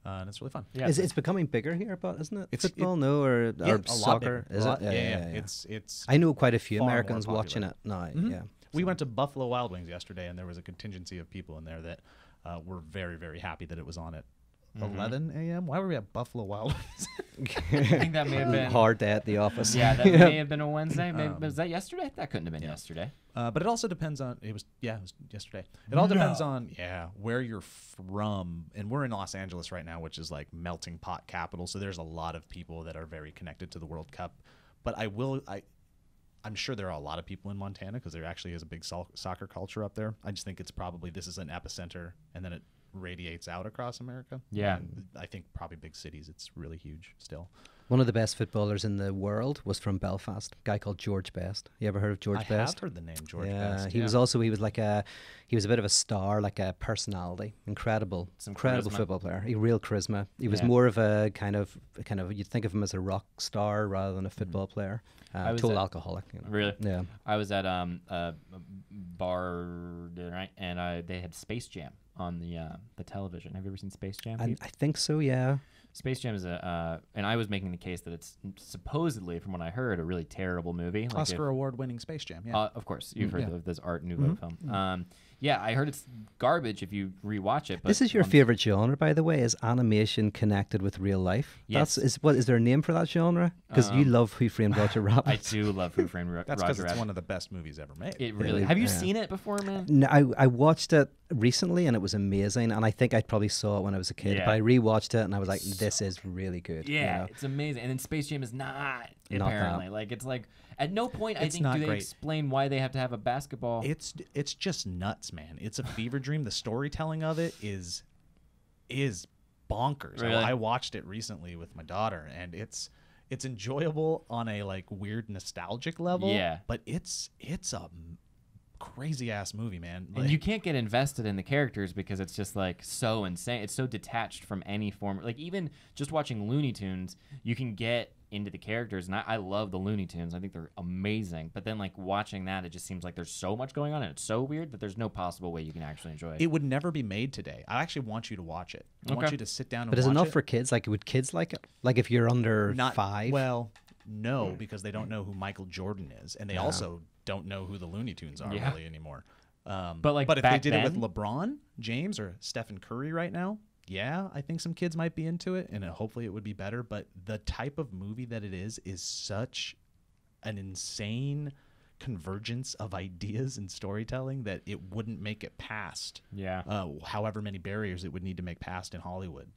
Speaker 3: and it's really fun.
Speaker 2: Yeah.
Speaker 1: It's becoming bigger here, but isn't it?
Speaker 3: It's-
Speaker 1: Football, no, or
Speaker 3: Yeah, a lot
Speaker 1: soccer?
Speaker 3: bigger.
Speaker 1: Is
Speaker 3: A
Speaker 1: it?
Speaker 3: lot-
Speaker 1: Yeah,
Speaker 3: yeah.
Speaker 1: yeah.
Speaker 3: It's
Speaker 1: I know quite a few
Speaker 3: far more
Speaker 1: Americans watching
Speaker 3: popular.
Speaker 1: it. No, yeah.
Speaker 3: We went to Buffalo Wild Wings yesterday, and there was a contingency of people in there that were very, very happy that it was on at 11 a.m. Why were we at Buffalo Wild Wings?
Speaker 2: I think that may have been.
Speaker 1: Hard day at the office.
Speaker 2: Yeah, that may have been a Wednesday. Maybe, was that yesterday? That couldn't have been yesterday.
Speaker 3: But it also depends on it was yesterday. It all depends on where you're from, and we're in Los Angeles right now, which is like melting pot capital. So there's a lot of people that are very connected to the World Cup. But I'm sure there are a lot of people in Montana because there actually is a big soccer culture up there. I just think it's probably this is an epicenter, and then it radiates out across America.
Speaker 2: Yeah.
Speaker 3: And I think probably big cities, it's really huge still.
Speaker 1: One of the best footballers in the world was from Belfast, a guy called George Best. You ever heard of George
Speaker 3: I
Speaker 1: Best?
Speaker 3: have heard the name George
Speaker 1: Yeah,
Speaker 3: Best.
Speaker 1: he was a bit of a star, like a personality. Incredible
Speaker 2: charisma.
Speaker 1: football player. Real charisma. He was
Speaker 2: Yeah.
Speaker 1: more of a kind of you'd think of him as a rock star rather than a football player.
Speaker 2: I was
Speaker 1: Total
Speaker 2: at-
Speaker 1: alcoholic. You know.
Speaker 2: Really?
Speaker 1: Yeah.
Speaker 2: I was at a bar right, and they had Space Jam on the television. Have you ever seen Space Jam?
Speaker 1: And
Speaker 2: Pete?
Speaker 1: I think so. Yeah.
Speaker 2: Space Jam is and I was making the case that it's supposedly, from what I heard, a really terrible movie. Like
Speaker 3: Oscar award-winning Space Jam. Yeah.
Speaker 2: of course, you've heard
Speaker 3: Yeah.
Speaker 2: of this Art Nouveau film. Yeah, I heard it's garbage if you rewatch it. But
Speaker 1: This is your favorite genre, by the way. Is animation connected with real life?
Speaker 2: Yes.
Speaker 1: Is there a name for that genre? Because you love Who Framed Roger Rabbit.
Speaker 2: I do love Who Framed
Speaker 3: That's
Speaker 2: Roger
Speaker 3: because it's
Speaker 2: Rabbit.
Speaker 3: one of the best movies ever made.
Speaker 2: It really.
Speaker 1: Really-
Speaker 2: Have you
Speaker 1: yeah.
Speaker 2: seen it before, man?
Speaker 1: No, I watched it recently and it was amazing. And I think I probably saw it when I was a kid.
Speaker 2: Yeah.
Speaker 1: But I rewatched it and I was like, this is really good. you
Speaker 2: Yeah,
Speaker 1: know?
Speaker 2: it's amazing. And then Space Jam is not
Speaker 1: Not
Speaker 2: apparently.
Speaker 1: that.
Speaker 2: Like it's like at no point I
Speaker 3: It's
Speaker 2: think
Speaker 3: not
Speaker 2: do they
Speaker 3: great.
Speaker 2: explain why they have to have a basketball.
Speaker 3: It's just nuts, man. It's a fever dream. The storytelling of it is bonkers.
Speaker 2: Really?
Speaker 3: I watched it recently with my daughter, and it's enjoyable on a like weird nostalgic level.
Speaker 2: Yeah.
Speaker 3: But it's a crazy ass movie, man.
Speaker 2: And you can't get invested in the characters because it's just like so insane. It's so detached from any form. Like even just watching Looney Tunes, you can get into the characters, and I love the Looney Tunes. I think they're amazing. But then like watching that, it just seems like there's so much going on, and it's so weird that there's no possible way you can actually enjoy it.
Speaker 3: It would never be made today. I actually want you to watch it. I want
Speaker 2: Okay.
Speaker 3: you to sit down and
Speaker 1: But is it
Speaker 3: watch
Speaker 1: not
Speaker 3: it.
Speaker 1: for kids? Like, would kids like it? Like, if you're under
Speaker 3: Not
Speaker 1: 5?
Speaker 3: Well, no, because they don't know who Michael Jordan is, and they also don't know who the Looney Tunes are
Speaker 2: Yeah.
Speaker 3: really anymore.
Speaker 2: But, like,
Speaker 3: but if they
Speaker 2: back
Speaker 3: did it with
Speaker 2: then?
Speaker 3: LeBron James or Stephen Curry right now, yeah, I think some kids might be into it, and hopefully it would be better. But the type of movie that it is such an insane convergence of ideas and storytelling that it wouldn't make it past
Speaker 2: Yeah.
Speaker 3: however many barriers it would need to make past in Hollywood.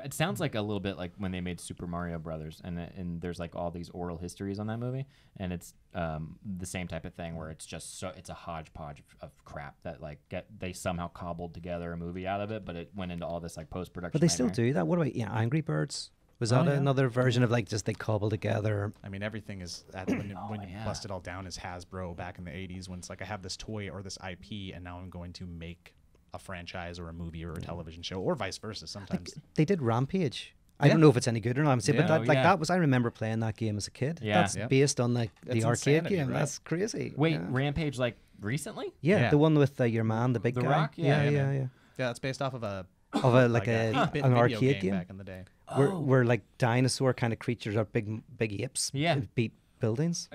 Speaker 2: It sounds like a little bit like when they made Super Mario Brothers, and there's like all these oral histories on that movie, and it's the same type of thing where it's just it's a hodgepodge of crap that like they somehow cobbled together a movie out of it, but it went into all this like post production.
Speaker 1: But they still do that. What about Angry Birds? Was that
Speaker 3: yeah.
Speaker 1: another version of like just they cobble together?
Speaker 3: I mean, everything is when you
Speaker 2: yeah.
Speaker 3: bust it all down is Hasbro back in the 80s when it's like I have this toy or this IP and now I'm going to make a franchise or a movie or a television show or vice versa sometimes.
Speaker 1: They did Rampage. I
Speaker 3: Yeah.
Speaker 1: don't know if it's any good or not. I'm saying,
Speaker 3: Yeah.
Speaker 1: but
Speaker 2: Oh,
Speaker 1: that, like
Speaker 2: yeah.
Speaker 1: that was I remember playing that game as a kid.
Speaker 2: Yeah.
Speaker 1: That's
Speaker 3: Yeah.
Speaker 1: based on like
Speaker 3: That's
Speaker 1: the arcade
Speaker 3: insanity,
Speaker 1: game.
Speaker 3: right?
Speaker 1: That's crazy.
Speaker 2: Wait,
Speaker 1: yeah.
Speaker 2: Rampage like recently?
Speaker 1: Yeah,
Speaker 3: Yeah.
Speaker 1: the one with your man, the big
Speaker 2: The
Speaker 1: guy.
Speaker 2: Rock?
Speaker 1: Yeah,
Speaker 2: Yeah,
Speaker 1: yeah,
Speaker 3: man.
Speaker 1: yeah.
Speaker 3: Yeah, it's based off of a
Speaker 1: Of a like a
Speaker 3: 8-bit
Speaker 1: an
Speaker 3: video
Speaker 1: arcade game.
Speaker 3: back in the day.
Speaker 1: Where like dinosaur kind of creatures are big apes.
Speaker 2: Yeah.
Speaker 1: Beat buildings.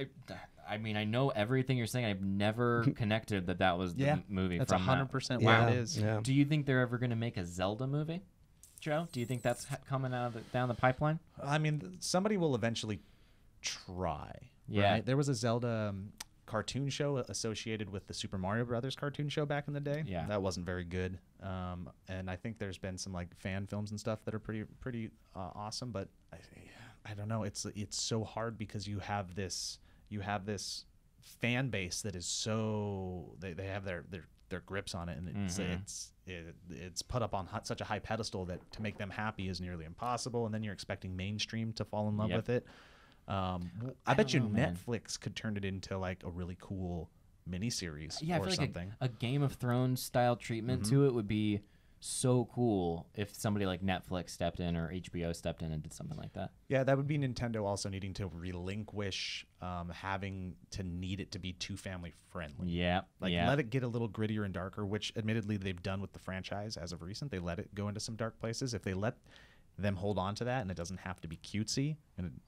Speaker 2: I mean, I know everything you're saying. I've never connected that was the
Speaker 3: Yeah,
Speaker 2: movie.
Speaker 3: That's
Speaker 2: from
Speaker 3: 100%
Speaker 1: Yeah,
Speaker 3: what it is.
Speaker 1: yeah.
Speaker 2: Do you think they're ever going to make a Zelda movie, Joe? Do you think that's coming out of down the pipeline?
Speaker 3: I mean, somebody will eventually try.
Speaker 2: Yeah.
Speaker 3: Right? There was a Zelda cartoon show associated with the Super Mario Brothers cartoon show back in the day.
Speaker 2: Yeah.
Speaker 3: That wasn't very good. And I think there's been some like fan films and stuff that are pretty awesome. But I don't know. It's so hard because you have this fan base that is so they have their grips on it, and it's put up on such a high pedestal that to make them happy is nearly impossible. And then you're expecting mainstream to fall in love with it. I bet you Netflix could turn it into like a really cool miniseries
Speaker 2: Yeah, I
Speaker 3: or
Speaker 2: feel
Speaker 3: something.
Speaker 2: like a Game of Thrones style treatment to it would be so cool if somebody like Netflix stepped in or HBO stepped in and did something like that.
Speaker 3: Yeah, that would be Nintendo also needing to relinquish having to need it to be too family friendly.
Speaker 2: Yeah,
Speaker 3: Let it get a little grittier and darker, which admittedly they've done with the franchise as of recent. They let it go into some dark places. If they let them hold on to that and it doesn't have to be cutesy, and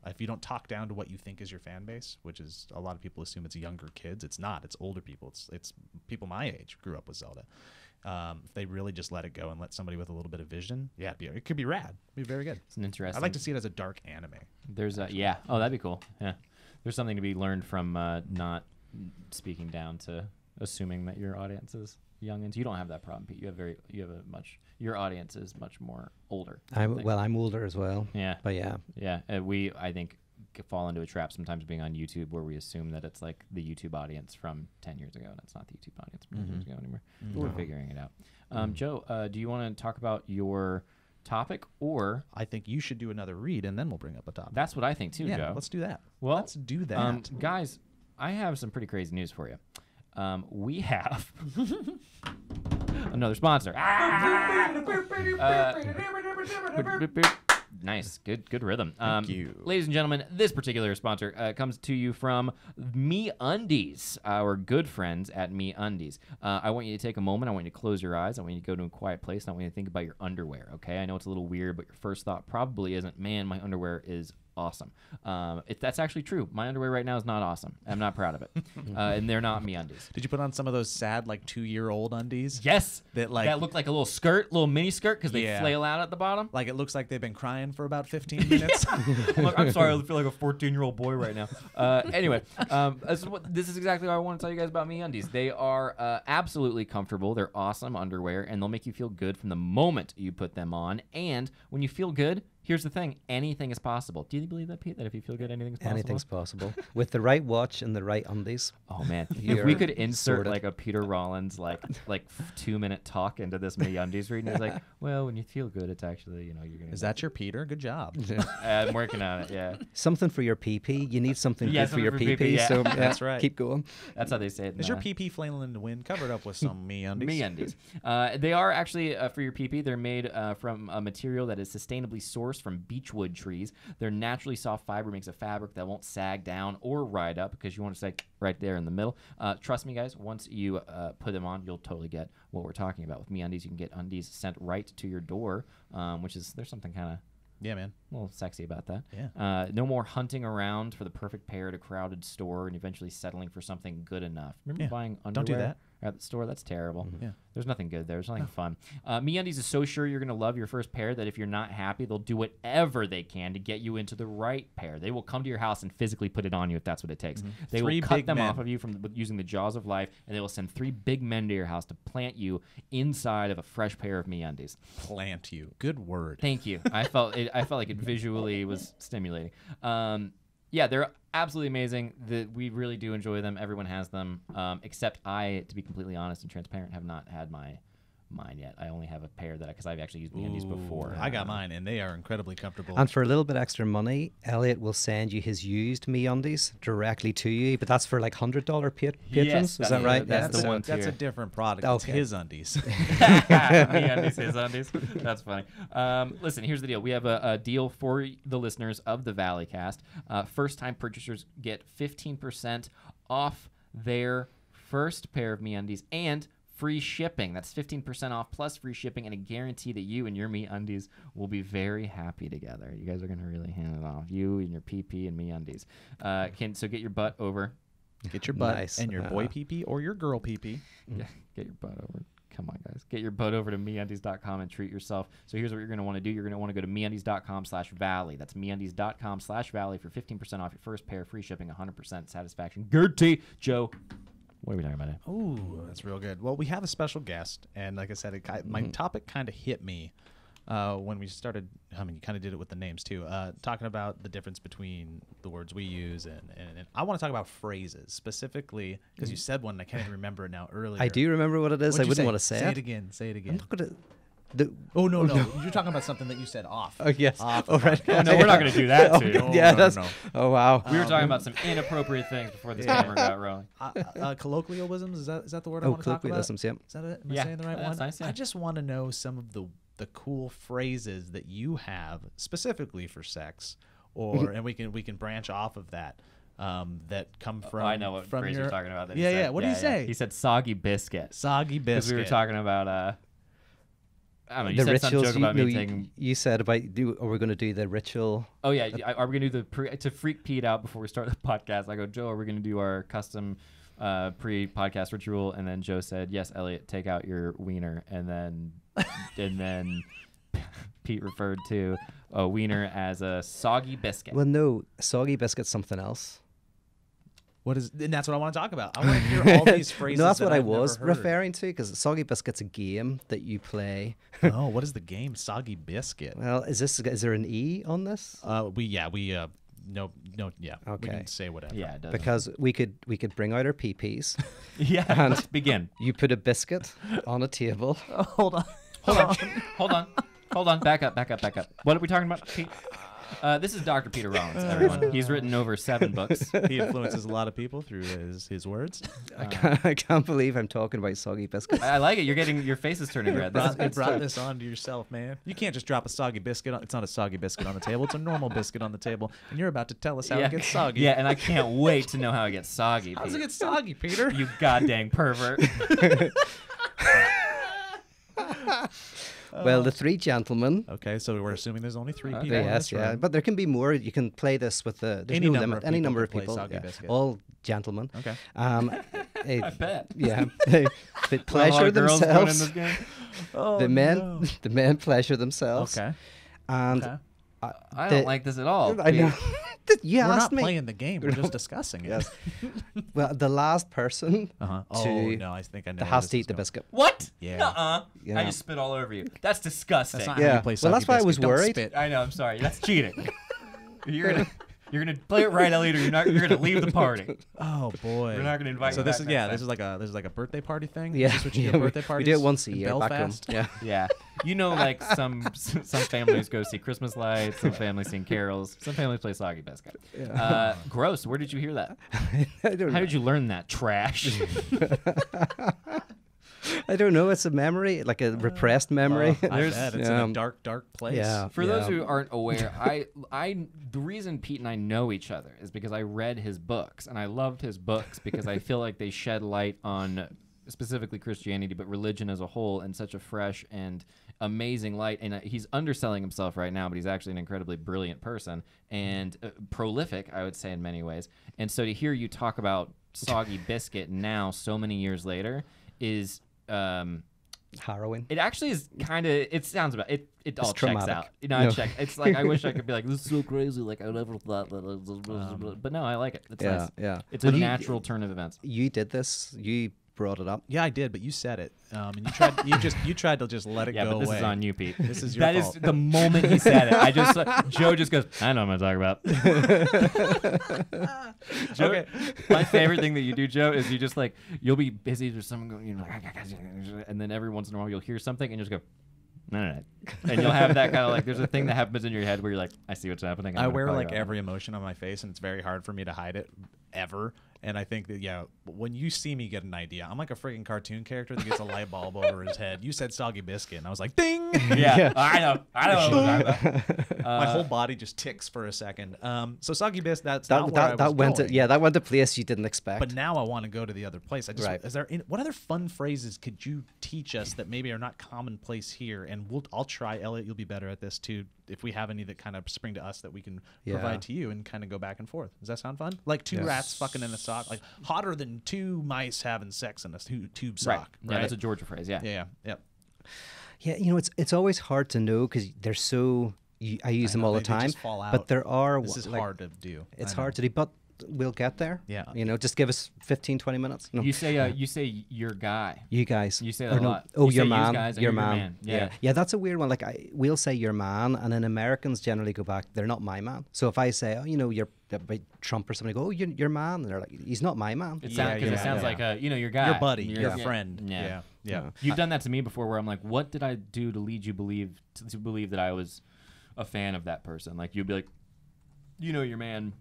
Speaker 3: if you don't talk down to what you think is your fan base, which is a lot of people assume it's younger kids. It's not. It's older people. It's people my age grew up with Zelda. If they really just let it go and let somebody with a little bit of vision, it could be rad. It'd be very good.
Speaker 2: It's an interesting.
Speaker 3: I'd like to see it as a dark anime.
Speaker 2: There's a Oh, that'd be cool. Yeah, there's something to be learned from not speaking down to assuming that your audience is youngins. You don't have that problem, Pete. Your audience is much more older.
Speaker 1: I'm older as well.
Speaker 2: Yeah,
Speaker 1: but yeah.
Speaker 2: We I think fall into a trap sometimes being on YouTube where we assume that it's like the YouTube audience from 10 years ago, and it's not the YouTube audience from 10 years ago anymore. But we're figuring it out. Joe, do you want to talk about your topic, or
Speaker 3: I think you should do another read and then we'll bring up a topic.
Speaker 2: that's what I think too, Joe.
Speaker 3: Let's do that.
Speaker 2: Well,
Speaker 3: let's do that.
Speaker 2: Guys, I have some pretty crazy news for you. We have another sponsor. Nice, good rhythm.
Speaker 3: Thank you.
Speaker 2: Ladies and gentlemen, this particular sponsor comes to you from MeUndies, our good friends at MeUndies. I want you to take a moment. I want you to close your eyes. I want you to go to a quiet place, and I want you to think about your underwear, okay? I know it's a little weird, but your first thought probably isn't, man, my underwear is awesome. That's actually true. My underwear right now is not awesome. I'm not proud of it. And they're not MeUndies.
Speaker 3: Did you put on some of those sad, like 2-year-old undies?
Speaker 2: Yes.
Speaker 3: That
Speaker 2: look like a little mini skirt because they flail out at the bottom.
Speaker 3: Like it looks like they've been crying for about 15 minutes.
Speaker 2: I'm sorry, I feel like a 14-year-old boy right now. Anyway, this is exactly what I want to tell you guys about MeUndies. They are absolutely comfortable. They're awesome underwear, and they'll make you feel good from the moment you put them on. And when you feel good, here's the thing: anything is possible. Do you believe that, Pete? That if you feel good, anything's possible?
Speaker 1: Anything's possible with the right watch and the right undies.
Speaker 2: Oh man, if we could insert like a Peter Rollins like 2-minute talk into this MeUndies reading, it's like, well, when you feel good, it's actually you're gonna.
Speaker 3: Is that your Peter? Good job.
Speaker 2: I'm working on it. Yeah.
Speaker 1: Something for your PP. You need something good for your PP.
Speaker 2: Yeah.
Speaker 1: So
Speaker 3: That's right.
Speaker 1: Keep going.
Speaker 2: That's how they say it.
Speaker 3: Is your PP flailing in the wind? Cover it up with some MeUndies.
Speaker 2: MeUndies. They are actually for your PP. They're made from a material that is sustainably sourced from beechwood trees. Their naturally soft fiber makes a fabric that won't sag down or ride up because you want to stay right there in the middle. Trust me, guys, once you put them on, you'll totally get what we're talking about. With MeUndies, you can get undies sent right to your door, there's something kind of
Speaker 3: Yeah, man.
Speaker 2: a little sexy about that.
Speaker 3: Yeah.
Speaker 2: No more hunting around for the perfect pair at a crowded store and eventually settling for something good enough. Remember buying underwear
Speaker 3: Don't do that.
Speaker 2: at the store? That's terrible.
Speaker 3: Yeah.
Speaker 2: There's nothing good there. There's nothing fun. MeUndies is so sure you're going to love your first pair that if you're not happy, they'll do whatever they can to get you into the right pair. They will come to your house and physically put it on you if that's what it takes. They will cut them off of you using the jaws of life, and they will send 3 big men to your house to plant you inside of a fresh pair of MeUndies.
Speaker 3: Plant you. Good word.
Speaker 2: Thank you. I felt like it visually was stimulating. Yeah, they're absolutely amazing. We really do enjoy them. Everyone has them, except I, to be completely honest and transparent, have not had mine yet. I only have a pair because I've actually used MeUndies before.
Speaker 3: I got mine, and they are incredibly comfortable.
Speaker 1: And for a little bit extra money, Elliott will send you his used MeUndies directly to you. But that's for like $100 patrons.
Speaker 2: Yes,
Speaker 1: Is that right?
Speaker 2: that's the one
Speaker 3: That's
Speaker 2: tier.
Speaker 3: a different product.
Speaker 1: Okay.
Speaker 3: It's his undies.
Speaker 2: MeUndies, his undies. That's funny. Listen, here's the deal. We have a deal for the listeners of the Valleycast. First-time purchasers get 15% off their first pair of MeUndies and free shipping. That's 15% off plus free shipping and a guarantee that you and your MeUndies will be very happy together. You guys are going to really hand it off. You and your PP and MeUndies. So get your butt over.
Speaker 3: Get your butt
Speaker 1: Nice.
Speaker 3: and your boy PP or your girl PP.
Speaker 2: Yeah, get your butt over. Come on, guys. Get your butt over to MeUndies.com and treat yourself. So here's what you're going to want to do. You're going to want to go to MeUndies.com/Valley. That's MeUndies.com/Valley for 15% off your first pair, free shipping, 100% satisfaction. Guarantee. Joe, what are we talking about today?
Speaker 3: Ooh, that's real good. Well, we have a special guest, and like I said, my topic kind of hit me when we started. I mean, you kind of did it with the names too. Talking about the difference between the words we use, and I want to talk about phrases specifically because you said one and I can't even remember it now earlier.
Speaker 1: I do remember what it is.
Speaker 3: What'd
Speaker 1: I
Speaker 3: you
Speaker 1: wouldn't
Speaker 3: say?
Speaker 1: want to say
Speaker 3: Say
Speaker 1: it.
Speaker 3: it again. Say it again.
Speaker 1: I'm not going to.
Speaker 3: Oh no, you're talking about something that you said off.
Speaker 1: Oh yes.
Speaker 3: Off
Speaker 1: Oh
Speaker 3: the
Speaker 1: right.
Speaker 3: podcast.
Speaker 2: Oh, no, we're not going to do that, too.
Speaker 3: No,
Speaker 1: yeah.
Speaker 3: no,
Speaker 1: That's.
Speaker 3: no.
Speaker 1: Oh wow.
Speaker 2: We were talking about some inappropriate things before this camera got rolling.
Speaker 3: Colloquialisms, is that the word I
Speaker 1: Oh,
Speaker 3: want to talk about?
Speaker 1: colloquialisms. Yeah.
Speaker 3: Is that it? Am I
Speaker 2: Yeah.
Speaker 3: saying the right
Speaker 2: That's
Speaker 3: one?
Speaker 2: nice, yeah.
Speaker 3: I just want to know some of the cool phrases that you have specifically for sex, and we can branch off of that. That come from.
Speaker 2: I know what
Speaker 3: from
Speaker 2: phrase
Speaker 3: your,
Speaker 2: you're talking about. That
Speaker 3: Yeah,
Speaker 2: he said.
Speaker 3: yeah. What did he say?
Speaker 2: He said soggy biscuit.
Speaker 3: Soggy
Speaker 2: Because
Speaker 3: biscuit.
Speaker 2: we were talking about. I don't know. You
Speaker 1: The
Speaker 2: said some
Speaker 1: rituals.
Speaker 2: joke about me
Speaker 1: You
Speaker 2: taking.
Speaker 1: said about are we going to do the ritual?
Speaker 2: Oh yeah, are we gonna do to freak Pete out before we start the podcast? I go, Joe, are we gonna do our custom pre-podcast ritual? And then Joe said, yes, Elliott, take out your wiener, and then Pete referred to a wiener as a soggy biscuit.
Speaker 1: Well, no, soggy biscuit's something else.
Speaker 3: What is? And that's what I want to talk about. I want to hear all these phrases.
Speaker 1: No, that's
Speaker 3: that
Speaker 1: what I
Speaker 3: I've
Speaker 1: was
Speaker 3: never heard.
Speaker 1: referring to because soggy biscuit's a game that you play.
Speaker 3: Oh, what is the game? Soggy biscuit.
Speaker 1: Well, is there an E on this?
Speaker 3: No, yeah. We
Speaker 1: Okay.
Speaker 3: can say whatever.
Speaker 2: Yeah, it does.
Speaker 1: Because we could bring out our PPs.
Speaker 2: Yeah,
Speaker 1: And-
Speaker 2: let's begin.
Speaker 1: You put a biscuit on a table.
Speaker 3: Hold on.
Speaker 2: Hold on. Back up. What are we talking about, Pete? This is Dr. Peter Rollins, everyone. He's written over 7 books.
Speaker 3: He influences a lot of people through his words.
Speaker 1: I can't believe I'm talking about soggy biscuits.
Speaker 2: I like it. Your face is turning red. This is
Speaker 3: You
Speaker 2: good
Speaker 3: brought
Speaker 2: stuff.
Speaker 3: this onto yourself, man. You can't just drop a soggy biscuit. It's not a soggy biscuit on the table. It's a normal biscuit on the table. And you're about to tell us how it gets soggy.
Speaker 2: Yeah, and I can't wait to know how it gets soggy,
Speaker 3: How does it
Speaker 2: Pete.
Speaker 3: get soggy, Peter?
Speaker 2: You goddamn pervert.
Speaker 1: Well, the 3 gentlemen.
Speaker 3: Okay, so we're assuming there's only 3 people. in
Speaker 1: Yes,
Speaker 3: this
Speaker 1: yeah,
Speaker 3: room.
Speaker 1: but there can be more. You can play this with the there's
Speaker 3: Any
Speaker 1: no
Speaker 3: number
Speaker 1: limit.
Speaker 3: of
Speaker 1: Any
Speaker 3: people
Speaker 1: number
Speaker 3: can
Speaker 1: of
Speaker 3: play
Speaker 1: people.
Speaker 3: soggy
Speaker 1: Yeah.
Speaker 3: biscuit.
Speaker 1: All gentlemen.
Speaker 3: Okay.
Speaker 1: I
Speaker 2: bet.
Speaker 1: Yeah, they pleasure themselves.
Speaker 3: Oh,
Speaker 1: The men pleasure themselves.
Speaker 3: Okay.
Speaker 1: And
Speaker 3: Okay.
Speaker 2: I don't like this at all.
Speaker 1: I know. You
Speaker 3: We're
Speaker 1: asked
Speaker 3: not
Speaker 1: me.
Speaker 3: playing the game. We're just discussing it.
Speaker 1: Yes. Well, the last person
Speaker 3: Uh-huh. Oh,
Speaker 1: to
Speaker 3: no, I think I know
Speaker 1: that
Speaker 3: where
Speaker 1: has
Speaker 3: this
Speaker 1: to
Speaker 3: is
Speaker 1: eat the
Speaker 3: going.
Speaker 1: biscuit.
Speaker 2: What?
Speaker 3: Yeah.
Speaker 2: Nuh-uh.
Speaker 1: Yeah.
Speaker 2: I just spit all over you. That's disgusting.
Speaker 3: That's not
Speaker 1: Yeah.
Speaker 3: how you play
Speaker 1: Well,
Speaker 3: soggy
Speaker 1: that's why I was
Speaker 3: biscuit. Don't
Speaker 1: worried.
Speaker 3: spit.
Speaker 2: I know. I'm sorry. That's cheating. You're gonna play it right, Elliott, or you're gonna leave the party.
Speaker 3: Oh boy.
Speaker 2: We're not gonna invite
Speaker 3: So
Speaker 2: you
Speaker 3: this
Speaker 2: back
Speaker 3: is
Speaker 2: next
Speaker 3: this
Speaker 2: time.
Speaker 3: is like a birthday party thing.
Speaker 1: Yeah,
Speaker 3: Is this what you
Speaker 1: yeah,
Speaker 3: do at birthday
Speaker 1: we
Speaker 3: parties?
Speaker 1: do it once a
Speaker 3: in
Speaker 1: year back home.
Speaker 3: Belfast?
Speaker 1: Yeah.
Speaker 2: Yeah, you know, like some families go see Christmas lights, some families sing carols, some families play soggy biscuit. Gross. Where did you hear that?
Speaker 1: I don't
Speaker 2: How
Speaker 1: know.
Speaker 2: did you learn that trash?
Speaker 1: I don't know. It's a memory, like a repressed memory.
Speaker 3: I bet. It's in
Speaker 1: Yeah.
Speaker 3: a dark place.
Speaker 1: Yeah.
Speaker 2: For those who aren't aware, the reason Pete and I know each other is because I read his books, and I loved his books because I feel like they shed light on specifically Christianity, but religion as a whole in such a fresh and amazing light. And he's underselling himself right now, but he's actually an incredibly brilliant person and prolific, I would say, in many ways. And so to hear you talk about soggy biscuit now, so many years later, is
Speaker 1: Harrowing.
Speaker 2: it actually is kind of. It sounds about it. It all checks
Speaker 1: traumatic.
Speaker 2: out. You know,
Speaker 1: No.
Speaker 2: it checks. It's like I wish I could be like, this is so crazy. Like I never thought that. But no, I like it. It's
Speaker 1: Yeah,
Speaker 2: nice.
Speaker 1: yeah.
Speaker 2: It's
Speaker 1: Well,
Speaker 2: a
Speaker 1: you-
Speaker 2: natural turn of events.
Speaker 1: You did this. You brought it up.
Speaker 3: Yeah, I did, but you said it, and you tried to just let it
Speaker 2: Yeah,
Speaker 3: go
Speaker 2: but this
Speaker 3: away.
Speaker 2: is on you, Pete.
Speaker 3: This is your
Speaker 2: That
Speaker 3: fault.
Speaker 2: is the moment he said it. I just Joe just goes, I know what I'm talking about. Joe,
Speaker 3: Okay.
Speaker 2: My favorite thing that you do, Joe, is you just like you'll be busy. There's someone going, you know, and then every once in a while you'll hear something and you just go. No. And you'll have that kind of like, there's a thing that happens in your head where you're like, I see what's happening. I'm
Speaker 3: I
Speaker 2: gonna
Speaker 3: wear
Speaker 2: call you
Speaker 3: like
Speaker 2: out.
Speaker 3: every emotion on my face, and it's very hard for me to hide it ever. And I think that when you see me get an idea, I'm like a freaking cartoon character that gets a light bulb over his head. You said soggy biscuit, and I was like, ding!
Speaker 2: Yeah, I know what I'm talking about.
Speaker 3: My whole body just ticks for a second. So soggy biscuit, that's not where I was
Speaker 1: That went
Speaker 3: going.
Speaker 1: that went to place you didn't expect.
Speaker 3: But now I want to go to the other place.
Speaker 1: Right.
Speaker 3: What other fun phrases could you teach us that maybe are not commonplace here? And I'll try, Elliott. You'll be better at this too. If we have any that kind of spring to us that we can
Speaker 1: Yeah.
Speaker 3: provide to you and kind of go back and forth. Does that sound fun? Like two rats fucking in a sock, like hotter than two mice having sex in a tube sock.
Speaker 2: Right. Yeah, that's a Georgia phrase. Yeah.
Speaker 1: Yeah, it's always hard to know because they're so. I use them all the
Speaker 3: they
Speaker 1: time,
Speaker 3: just fall out.
Speaker 1: but there are.
Speaker 3: This is hard to do.
Speaker 1: It's
Speaker 3: I know.
Speaker 1: hard to do, but we'll get there.
Speaker 3: Yeah.
Speaker 1: Just give us 15, 20 minutes. No.
Speaker 2: You say your guy.
Speaker 1: You guys.
Speaker 2: You say
Speaker 1: Or
Speaker 2: that a
Speaker 1: no,
Speaker 2: lot.
Speaker 1: Oh,
Speaker 2: You say
Speaker 1: your
Speaker 2: yous
Speaker 1: man.
Speaker 2: guys and
Speaker 1: Your
Speaker 2: your
Speaker 1: man.
Speaker 2: man. Yeah.
Speaker 1: Yeah, that's a weird one. Like we'll say your man, and then Americans generally go back. They're not my man. So if I say, you're Trump or somebody, go, oh, your man, and they're like, he's not my man.
Speaker 2: It sounds like your guy,
Speaker 3: Your buddy, your friend.
Speaker 2: Yeah.
Speaker 3: Yeah.
Speaker 2: You've done that to me before, where I'm like, what did I do to lead you to believe that I was a fan of that person? Like you'd be like, your man,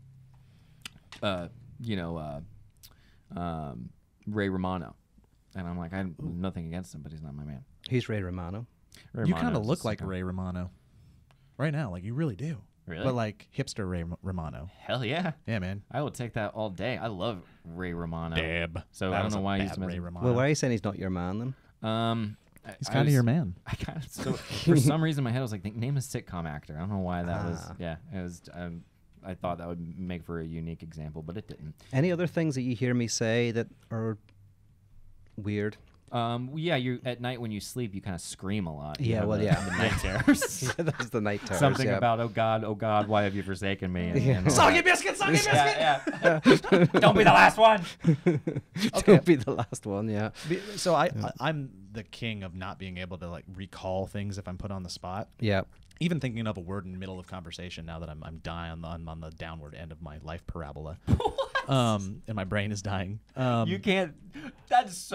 Speaker 2: Ray Romano, and I'm like, I have nothing against him, but he's not my man.
Speaker 1: Who's Ray Romano?
Speaker 2: Ray
Speaker 3: You
Speaker 2: Romano
Speaker 3: kind of
Speaker 2: is
Speaker 3: look
Speaker 2: just
Speaker 3: like Ray Romano right now. Like you really do.
Speaker 2: Really?
Speaker 3: But like hipster Ray Romano.
Speaker 2: Hell yeah.
Speaker 3: Yeah, man.
Speaker 2: I will take that all day. I love Ray Romano.
Speaker 3: Dab.
Speaker 2: So
Speaker 3: That
Speaker 2: I
Speaker 3: was
Speaker 2: don't know
Speaker 3: a
Speaker 2: why I
Speaker 3: bad
Speaker 2: used to mess
Speaker 3: Ray
Speaker 2: with-
Speaker 3: Romano.
Speaker 1: Well, why are you saying he's not your man then?
Speaker 3: He's kind of your man.
Speaker 2: I kind of so for some reason in my head I was like, name a sitcom actor. I don't know why that was. Yeah, it was. I thought that would make for a unique example, but it didn't.
Speaker 1: Any other things that you hear me say that are weird?
Speaker 2: Yeah, you at night when you sleep, you kind of scream a lot. You
Speaker 1: Yeah,
Speaker 2: have
Speaker 1: well,
Speaker 2: the
Speaker 1: yeah.
Speaker 2: night terrors.
Speaker 1: That's the night terrors.
Speaker 2: Something
Speaker 1: yeah.
Speaker 2: about oh God, why have you forsaken me? And
Speaker 3: Soggy biscuits, soggy biscuits.
Speaker 2: yeah. Don't be the last one.
Speaker 1: Don't be the last one. Yeah.
Speaker 3: So I'm the king of not being able to like recall things if I'm put on the spot.
Speaker 1: Yeah.
Speaker 3: Even thinking of a word in the middle of conversation now that I'm dying on the downward end of my life parabola. And my brain is dying.
Speaker 2: You can't. That's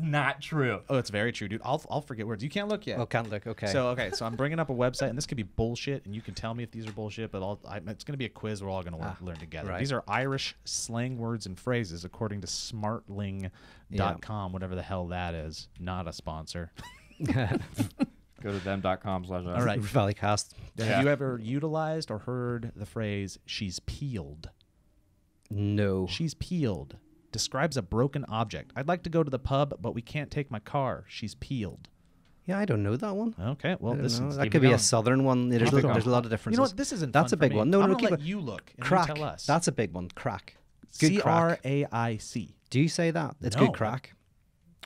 Speaker 2: not true.
Speaker 3: Oh, it's very true, dude. I'll forget words. You can't look yet.
Speaker 1: Oh, can't look. Okay.
Speaker 3: So I'm bringing up a website, and this could be bullshit, and you can tell me if these are bullshit. But it's going to be a quiz. We're all going to learn together.
Speaker 1: right.
Speaker 3: These are Irish slang words and phrases according to Smartling.com, whatever the hell that is. Not a sponsor.
Speaker 2: Go to them.com/.
Speaker 3: All right.
Speaker 1: Valleycast.
Speaker 3: Have you ever utilized or heard the phrase "she's peeled"?
Speaker 1: No.
Speaker 3: She's peeled. Describes a broken object. I'd like to go to the pub, but we can't take my car. She's peeled.
Speaker 1: Yeah, I don't know that one.
Speaker 3: Okay, well,
Speaker 1: I don't
Speaker 3: this
Speaker 1: know.
Speaker 3: is
Speaker 1: That
Speaker 2: keep
Speaker 1: could
Speaker 2: it
Speaker 1: be a
Speaker 2: going.
Speaker 1: southern one. There's
Speaker 2: Keep it
Speaker 1: a
Speaker 2: going.
Speaker 1: lot of differences.
Speaker 3: You know what? This isn't.
Speaker 1: That's
Speaker 3: fun
Speaker 1: a big
Speaker 3: for me.
Speaker 1: one. No,
Speaker 3: I'm
Speaker 1: no,
Speaker 3: gonna
Speaker 1: keep
Speaker 3: let
Speaker 1: it.
Speaker 3: you look. And
Speaker 1: Crack.
Speaker 3: You tell us.
Speaker 1: That's a big one. Crack. Good crack.
Speaker 3: CRAIC.
Speaker 1: Do you say that? It's
Speaker 3: No.
Speaker 1: good crack.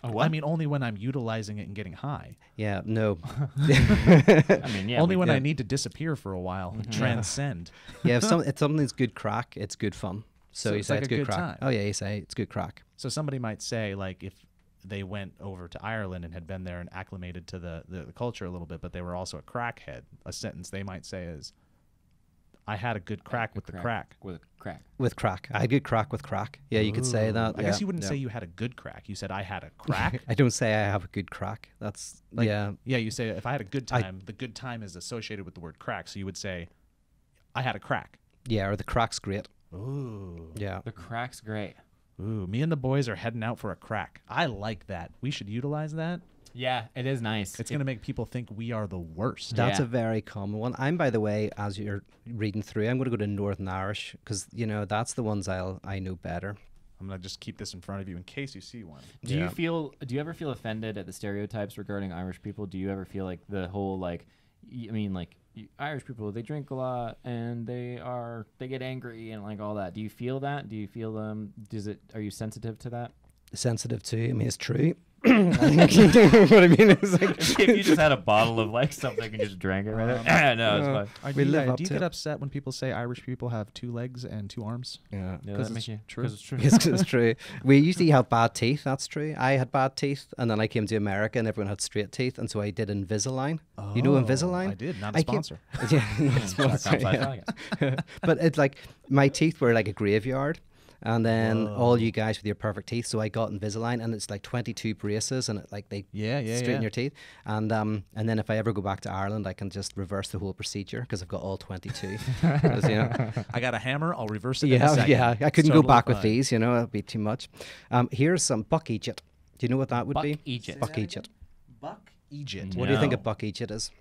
Speaker 2: Oh, what?
Speaker 3: I mean, only when I'm utilizing it and getting high.
Speaker 1: Yeah. No.
Speaker 2: I mean, yeah.
Speaker 3: only when
Speaker 1: yeah.
Speaker 3: I need to disappear for a while, transcend.
Speaker 1: Yeah. If something's good crack, it's good fun. So you
Speaker 3: it's
Speaker 1: say
Speaker 3: like
Speaker 1: it's
Speaker 3: a
Speaker 1: good
Speaker 3: good
Speaker 1: crack.
Speaker 3: time.
Speaker 1: Oh yeah, you say it's good crack.
Speaker 3: So somebody might say, like, if they went over to Ireland and had been there and acclimated to the culture a little bit, but they were also a crackhead, a sentence they might say is, I had a good crack with the crack.
Speaker 2: With a crack.
Speaker 1: With crack, I had good crack with crack. Yeah, you could say that.
Speaker 3: I
Speaker 1: yeah,
Speaker 3: guess you wouldn't
Speaker 1: yeah.
Speaker 3: say you had a good crack. You said I had a crack.
Speaker 1: I don't say I have a good crack. That's
Speaker 3: Like,
Speaker 1: yeah.
Speaker 3: Yeah, you say if I had a good time, the good time is associated with the word crack. So you would say, I had a crack.
Speaker 1: Yeah, or the crack's great.
Speaker 3: Ooh.
Speaker 1: Yeah.
Speaker 2: The crack's great.
Speaker 3: Ooh, me and the boys are heading out for a crack. I like that. We should utilize that.
Speaker 2: Yeah, it is nice.
Speaker 3: It's going to make people think we are the worst.
Speaker 1: That's
Speaker 2: Yeah.
Speaker 1: a very common one. I'm, by the way, as you're reading through, I'm going to go to Northern Irish because that's the ones I know better.
Speaker 3: I'm going to just keep this in front of you in case you see one.
Speaker 2: Do you ever feel offended at the stereotypes regarding Irish people? Do you ever feel like the whole Irish people, they drink a lot and they get angry and like all that. Do you feel that? Do you feel are you sensitive to that?
Speaker 1: Sensitive to, I mean, it's true. I think you know what I mean? It's like,
Speaker 2: If you just had a bottle of like something and just drank it right there. No, it's fine.
Speaker 1: We live up
Speaker 3: do you
Speaker 1: to
Speaker 3: get
Speaker 1: it.
Speaker 3: upset when people say Irish people have 2 legs and 2 arms?
Speaker 1: yeah.
Speaker 2: Yeah,
Speaker 3: 'Cause
Speaker 2: that
Speaker 3: it's
Speaker 2: makes you
Speaker 3: true.
Speaker 2: 'cause it's true.
Speaker 1: It's true. We usually have bad teeth. That's true. I had bad teeth, and then I came to America, and everyone had straight teeth, and so I did Invisalign. You know Invisalign?
Speaker 3: I did. Not a sponsor.
Speaker 1: Yeah, not a sponsor, yeah. But it's like my teeth were like a graveyard, and then all you guys with your perfect teeth. So I got Invisalign, and it's like 22 braces, and they straighten your teeth. And then if I ever go back to Ireland, I can just reverse the whole procedure because I've got all 22. 'Cause,
Speaker 3: I got a hammer. I'll reverse it in a
Speaker 1: yeah,
Speaker 3: second.
Speaker 1: yeah. I
Speaker 3: It's
Speaker 1: couldn't go
Speaker 3: totally
Speaker 1: back with
Speaker 3: fine.
Speaker 1: these. It'd be too much. Here's some Buck Egypt. Do you know what that would be?
Speaker 2: Buck Egypt.
Speaker 1: Buck Egypt.
Speaker 3: Buck Egypt.
Speaker 1: What do you think
Speaker 2: No.
Speaker 1: of Buck Egypt is?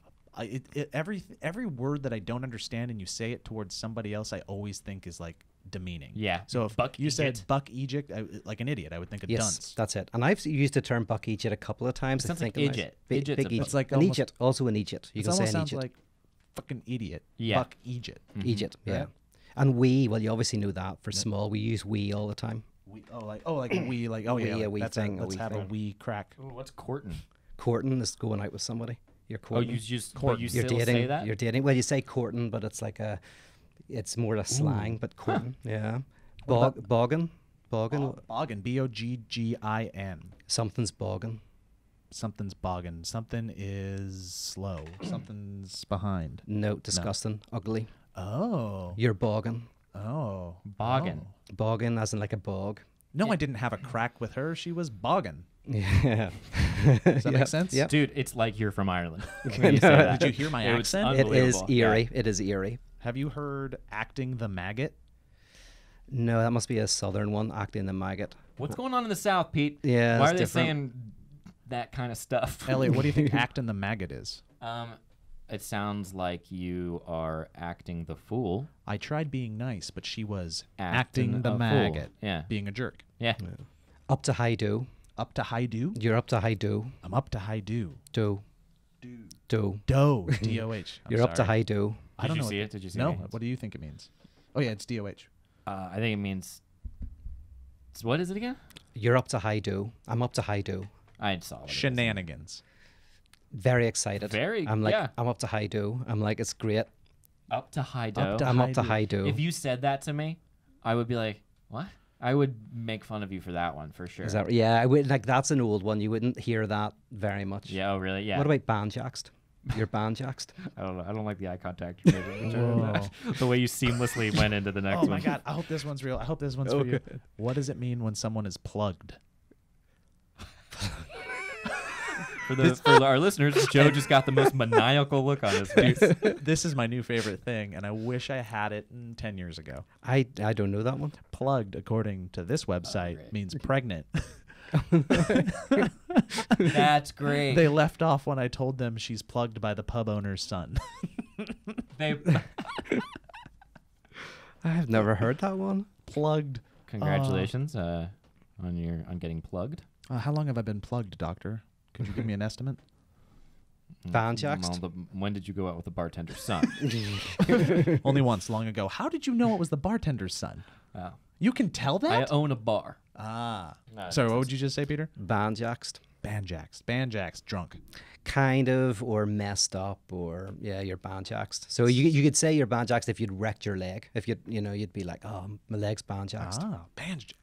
Speaker 3: Every word that I don't understand and you say it towards somebody else, I always think is like demeaning.
Speaker 2: Yeah.
Speaker 3: So if
Speaker 2: Buck
Speaker 3: you said
Speaker 2: Egypt.
Speaker 3: Buck Egypt, like an idiot, I would think of
Speaker 1: Yes,
Speaker 3: dunce.
Speaker 1: that's it. And I've used the term Buck Egypt a couple of times.
Speaker 2: It sounds
Speaker 1: I
Speaker 2: like
Speaker 1: think of
Speaker 2: Egypt.
Speaker 1: Big,
Speaker 2: Egypt's
Speaker 1: big
Speaker 2: a
Speaker 1: Egypt.
Speaker 3: It's like
Speaker 1: an
Speaker 3: almost-
Speaker 1: Egypt, also an Egypt. You
Speaker 3: It
Speaker 1: can say
Speaker 3: almost
Speaker 1: an
Speaker 3: sounds
Speaker 1: Egypt.
Speaker 3: like fucking idiot.
Speaker 2: Yeah.
Speaker 3: Buck Egypt.
Speaker 1: Egypt, yeah.
Speaker 3: Right.
Speaker 1: And we, well, you obviously know that for small. We use we all the time. a wee thing, a
Speaker 3: Let's
Speaker 1: wee
Speaker 3: have a
Speaker 1: thing.
Speaker 3: wee crack.
Speaker 2: Ooh, what's courting?
Speaker 1: Courting is going out with somebody. You're
Speaker 2: Oh,
Speaker 1: courting.
Speaker 2: you just
Speaker 3: Courting.
Speaker 2: you
Speaker 1: You're
Speaker 2: still
Speaker 1: dating.
Speaker 2: say that?
Speaker 1: You're dating. Well, you say courting, but it's like it's more a slang, but courting. Yeah. Boggin. Boggin.
Speaker 3: Boggin. Boggin.
Speaker 1: Something's boggin.
Speaker 3: Something's boggin. Something is slow. Something's behind.
Speaker 1: No, disgusting, ugly.
Speaker 3: Oh.
Speaker 1: You're boggin.
Speaker 3: Oh.
Speaker 2: Boggin.
Speaker 3: Oh.
Speaker 1: Boggin as in like a bog.
Speaker 3: No, I didn't have a crack with her. She was boggin.
Speaker 1: Yeah.
Speaker 3: Does that make sense?
Speaker 1: Yep.
Speaker 2: Dude, it's like you're from Ireland. when you say that.
Speaker 3: Did you hear my
Speaker 2: It was
Speaker 3: accent?
Speaker 1: It is
Speaker 2: unbelievable. Yeah.
Speaker 1: eerie. It is eerie.
Speaker 3: Have you heard acting the maggot?
Speaker 1: No, that must be a southern one, acting the maggot.
Speaker 2: What's going on in the South, Pete?
Speaker 1: Yeah,
Speaker 2: Why
Speaker 1: it's
Speaker 2: are they
Speaker 1: different.
Speaker 2: saying that kind of stuff?
Speaker 3: Elliot, what do you think acting the maggot is?
Speaker 2: It sounds like you are acting the fool.
Speaker 3: I tried being nice, but she was
Speaker 2: Acting
Speaker 3: acting the
Speaker 2: a fool.
Speaker 3: maggot.
Speaker 2: Yeah.
Speaker 3: Being a jerk.
Speaker 2: Yeah.
Speaker 1: Up to high do.
Speaker 3: Up to high do?
Speaker 1: You're up to high do.
Speaker 3: I'm up to high do.
Speaker 1: Do. Do.
Speaker 3: Do. D-O-H. I'm
Speaker 1: You're up to
Speaker 3: sorry.
Speaker 1: high do.
Speaker 3: I don't
Speaker 2: Did you
Speaker 3: know
Speaker 2: see
Speaker 3: what-
Speaker 2: it? Did you see
Speaker 3: No.
Speaker 2: it?
Speaker 3: What do you think it means? Oh, yeah, it's D-O-H.
Speaker 2: I think it means. What is it again?
Speaker 1: You're up to high do. I'm up to high do.
Speaker 2: I saw what it is.
Speaker 3: Shenanigans.
Speaker 1: Very excited.
Speaker 2: Very-
Speaker 1: I'm like,
Speaker 2: yeah.
Speaker 1: I'm up to high do. I'm like, it's great.
Speaker 2: Up to high dough.
Speaker 3: Up to
Speaker 1: I'm up
Speaker 3: high
Speaker 1: to
Speaker 3: do.
Speaker 1: high do.
Speaker 2: If you said that to me, I would be like, what? I would make fun of you for that one for sure.
Speaker 1: Is that, yeah, I would, like that's an old one. You wouldn't hear that very much.
Speaker 2: Yeah, oh, really? Yeah.
Speaker 1: What about banjaxed? You're banjaxed.
Speaker 2: I don't know. I don't like the eye contact you made in return of that. The way you seamlessly went into the next
Speaker 3: Oh,
Speaker 2: one.
Speaker 3: my God. I hope this one's real. I hope this one's for you. What does it mean when someone is plugged?
Speaker 2: For our listeners, Joe just got the most maniacal look on his face.
Speaker 3: This is my new favorite thing, and I wish I had it 10 years ago.
Speaker 1: I don't know that one.
Speaker 3: Plugged, according to this website,
Speaker 2: great.
Speaker 3: means pregnant.
Speaker 2: That's great.
Speaker 3: They left off when I told them she's plugged by the pub owner's son.
Speaker 2: They
Speaker 1: I've never heard that one.
Speaker 3: Plugged.
Speaker 2: Congratulations on getting plugged.
Speaker 3: How long have I been plugged, doctor? Could you give me an estimate?
Speaker 1: Banjaxed?
Speaker 2: Well, when did you go out with the bartender's son?
Speaker 3: Only once, long ago. How did you know it was the bartender's son?
Speaker 2: Wow.
Speaker 3: You can tell
Speaker 2: I
Speaker 3: that?
Speaker 2: own a bar.
Speaker 3: Ah.
Speaker 2: No,
Speaker 3: Sorry, what
Speaker 2: it's-
Speaker 3: would you just say, Peter?
Speaker 1: Banjaxed.
Speaker 3: Banjaxed, drunk.
Speaker 1: Kind of, or messed up, or yeah, you're banjaxed. So you could say you're banjaxed if you'd wrecked your leg. If you'd be like, oh, my leg's banjaxed.
Speaker 3: Ah,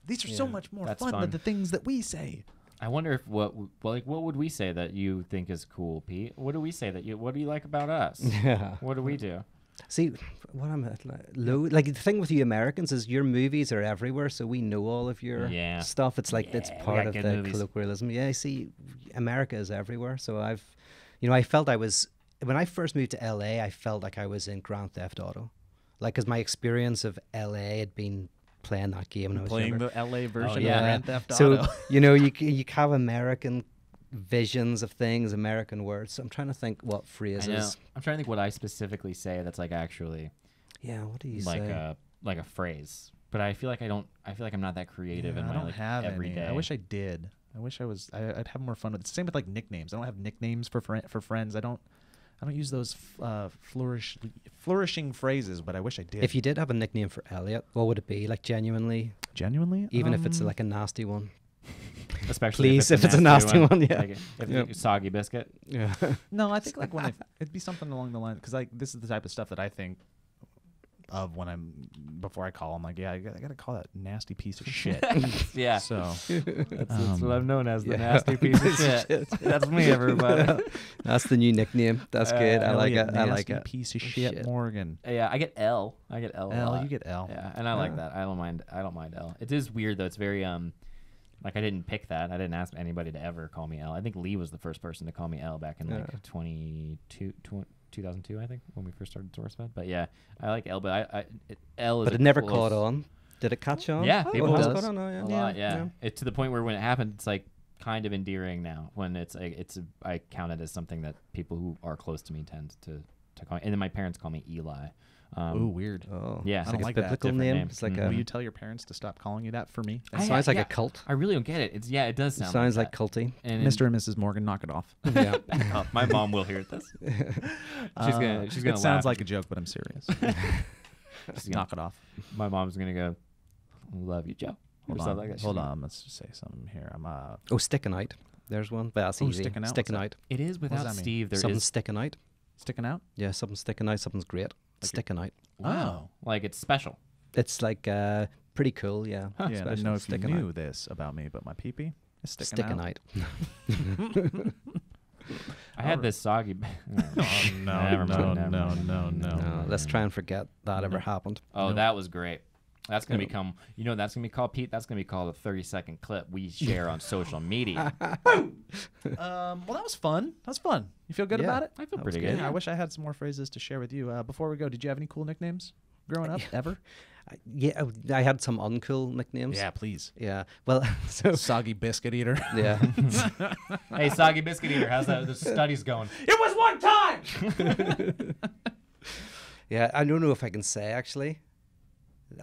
Speaker 3: These are so
Speaker 1: Yeah,
Speaker 3: much more
Speaker 2: that's
Speaker 3: fun
Speaker 2: fun.
Speaker 3: than the things that we say.
Speaker 2: I wonder if what would we say that you think is cool, Pete? What do we say what do you like about us?
Speaker 1: Yeah.
Speaker 2: What do we do?
Speaker 1: See, what I'm like the thing with you Americans is your movies are everywhere, so we know all of your
Speaker 2: Yeah.
Speaker 1: stuff. It's like it's
Speaker 2: Yeah, we
Speaker 1: part
Speaker 2: got
Speaker 1: of
Speaker 2: good
Speaker 1: the
Speaker 2: movies.
Speaker 1: colloquialism. Yeah, see, America is everywhere. So I felt I was when I first moved to LA. I felt like I was in Grand Theft Auto, like because my experience of LA had been playing that game when I was
Speaker 3: Playing
Speaker 1: younger.
Speaker 3: the LA version
Speaker 2: yeah.
Speaker 3: of Grand Theft
Speaker 1: So
Speaker 3: Auto.
Speaker 1: you have American visions of things, American words. So I'm trying to think what
Speaker 2: I know.
Speaker 1: phrases.
Speaker 2: I'm trying to think what I specifically say that's like actually
Speaker 1: Yeah, what do you
Speaker 2: like
Speaker 1: say?
Speaker 2: a phrase. But I feel like I'm not that creative in
Speaker 3: I
Speaker 2: my
Speaker 3: don't
Speaker 2: like
Speaker 3: have
Speaker 2: everyday.
Speaker 3: any. I wish I did. I wish I was. I'd have more fun with it. Same with like nicknames. I don't have nicknames for friends. I don't use those flourishing phrases, but I wish I did.
Speaker 1: If you did have a nickname for Elliott, what would it be? Like genuinely,
Speaker 3: genuinely,
Speaker 1: even if it's like a nasty one.
Speaker 2: Especially
Speaker 1: Please, if it's a nasty one, yeah.
Speaker 2: Like if
Speaker 1: Yep.
Speaker 2: soggy biscuit.
Speaker 1: Yeah.
Speaker 3: no, I think like when it'd be something along the line because like this is the type of stuff that I think of when before I call. I'm like, yeah, I gotta call that nasty piece of shit.
Speaker 2: Yeah.
Speaker 3: So
Speaker 2: That's what I'm known as, the
Speaker 1: yeah.
Speaker 2: nasty piece of shit. That's me, everybody.
Speaker 1: That's the new nickname. That's good. I like
Speaker 3: Elliot,
Speaker 1: it. I like
Speaker 3: nasty
Speaker 1: it.
Speaker 3: piece of
Speaker 1: Shit.
Speaker 3: shit, Morgan.
Speaker 2: Yeah, I get L. I get L. a
Speaker 3: L,
Speaker 2: lot.
Speaker 3: you get L.
Speaker 2: Yeah, and I like that. I don't mind L. It is weird though. It's very like I didn't pick that. I didn't ask anybody to ever call me L. I think Lee was the first person to call me L back in like 2002, I think, when we first started SourceFed. But yeah, I like L, but L is.
Speaker 1: But it never caught on. Did it catch on?
Speaker 2: Yeah,
Speaker 1: Oh,
Speaker 2: people
Speaker 1: it has
Speaker 2: does.
Speaker 1: caught on. Oh, yeah.
Speaker 2: A lot, yeah. It to the point where when it happened, it's like kind of endearing now. When I count it as something that people who are close to me tend to call me. And then my parents call me Eli.
Speaker 3: Ooh, weird.
Speaker 1: Oh,
Speaker 2: Yeah.
Speaker 1: it's
Speaker 2: I
Speaker 1: like
Speaker 3: don't
Speaker 1: a
Speaker 3: like that.
Speaker 1: biblical
Speaker 2: Different
Speaker 1: name.
Speaker 2: name.
Speaker 1: It's like
Speaker 2: Mhm.
Speaker 1: a.
Speaker 3: Will you tell your parents to stop calling you that for me?
Speaker 1: It sounds like
Speaker 2: yeah,
Speaker 1: a cult.
Speaker 2: I really don't get it. It does
Speaker 1: It
Speaker 2: sound.
Speaker 1: sounds
Speaker 2: like
Speaker 1: like culty.
Speaker 2: And
Speaker 3: Mr. and Mrs. Morgan, knock it off.
Speaker 1: Yeah.
Speaker 2: Back off. My mom will hear this. She's gonna
Speaker 3: It
Speaker 2: laugh.
Speaker 3: sounds like a joke, but I'm serious.
Speaker 2: She's gonna-
Speaker 3: Knock it off.
Speaker 2: My mom's gonna go, "Love you, Joe.
Speaker 3: Hold
Speaker 2: Sounds
Speaker 3: on.
Speaker 2: like that
Speaker 3: Hold
Speaker 2: shit.
Speaker 3: on. Let's just say something here. I'm
Speaker 1: Oh, sticking out. There's one. But that's
Speaker 3: Oh,
Speaker 1: easy.
Speaker 3: sticking out?
Speaker 1: Sticking
Speaker 3: What's
Speaker 1: out.
Speaker 2: It is
Speaker 3: does
Speaker 2: without
Speaker 3: that mean?
Speaker 2: Steve. There
Speaker 1: Something's
Speaker 2: is
Speaker 1: sticking out.
Speaker 3: sticking out.
Speaker 1: Yeah, something's sticking out. Something's great. Sticking out.
Speaker 3: Wow.
Speaker 2: like it's special.
Speaker 1: It's like pretty cool. Yeah.
Speaker 3: Yeah, I didn't
Speaker 1: Special
Speaker 3: know if you
Speaker 1: sticking
Speaker 3: knew
Speaker 1: out.
Speaker 3: this about me, but my pee-pee is sticking out.
Speaker 2: I had this soggy.
Speaker 3: Oh,
Speaker 2: Never mind.
Speaker 1: No, let's try and forget that ever happened.
Speaker 2: Oh, that was great. That's gonna become. You know, what that's gonna be called, Pete. That's gonna be called a 30-second clip we share on social media.
Speaker 3: Well, that was fun. That was fun. You feel good
Speaker 1: Yeah.
Speaker 3: about it?
Speaker 2: I feel
Speaker 1: That
Speaker 2: pretty
Speaker 1: was
Speaker 2: good.
Speaker 3: Yeah, I wish I had some more phrases to share with you. Before we go, did you have any cool nicknames growing up ever?
Speaker 1: Yeah, I had some uncool nicknames.
Speaker 3: Yeah, please.
Speaker 1: Yeah. Well, so
Speaker 3: Soggy biscuit eater.
Speaker 1: yeah.
Speaker 2: Hey, soggy biscuit eater, how's the studies going? It was one time.
Speaker 1: Yeah, I don't know if I can say actually.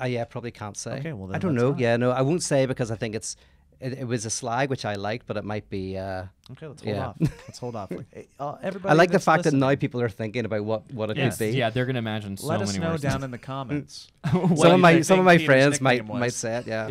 Speaker 1: Yeah, probably can't say.
Speaker 3: Okay, well,
Speaker 1: I
Speaker 3: then
Speaker 1: don't
Speaker 3: let's
Speaker 1: know.
Speaker 3: not.
Speaker 1: Yeah, no, I won't say because I think it was a slag which I liked, but it might be.
Speaker 3: Okay, let's hold
Speaker 1: Yeah.
Speaker 3: off. Let's hold off. Hey, everybody,
Speaker 1: I like the
Speaker 3: that's
Speaker 1: fact that
Speaker 3: listening,
Speaker 1: now people are thinking about what it
Speaker 2: Yes,
Speaker 1: could be.
Speaker 2: yeah, they're gonna imagine so
Speaker 3: let us
Speaker 2: many
Speaker 3: know
Speaker 2: worse
Speaker 3: down
Speaker 2: things.
Speaker 3: in the comments.
Speaker 1: Some of my
Speaker 3: Peter's
Speaker 1: friends
Speaker 3: nickname
Speaker 1: might
Speaker 3: was.
Speaker 1: say it. Yeah.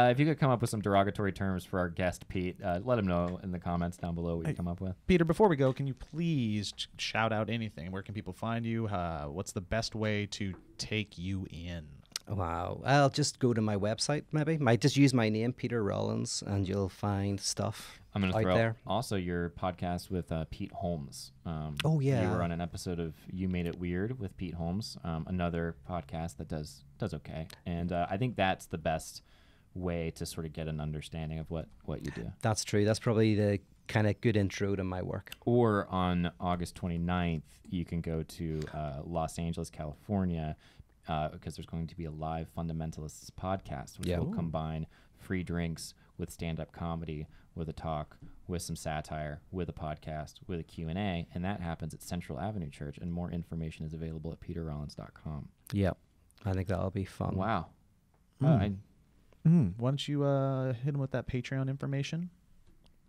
Speaker 2: If you could come up with some derogatory terms for our guest Pete, let him know in the comments down below what you come up with.
Speaker 3: Peter, before we go, can you please shout out anything? Where can people find you? What's the best way to take you in?
Speaker 1: Wow. I'll just go to my website maybe. Might just use my name, Peter Rollins, and you'll find stuff
Speaker 2: I'm going to
Speaker 1: out
Speaker 2: throw
Speaker 1: there.
Speaker 2: also your podcast with Pete Holmes.
Speaker 1: Oh, yeah.
Speaker 2: You were on an episode of You Made It Weird with Pete Holmes, another podcast that does okay. And I think that's the best way to sort of get an understanding of what you do.
Speaker 1: That's true. That's probably the kind of good intro to my work.
Speaker 2: Or on August 29th, you can go to Los Angeles, California, because there's going to be a live Fundamentalists podcast, which
Speaker 1: Yeah.
Speaker 2: will combine free drinks with stand-up comedy, with a talk, with some satire, with a podcast, with a Q&A, and that happens at Central Avenue Church, and more information is available at peterrollins.com.
Speaker 1: Yep. I think that'll be fun.
Speaker 2: Wow.
Speaker 3: Why don't you hit him with that Patreon information?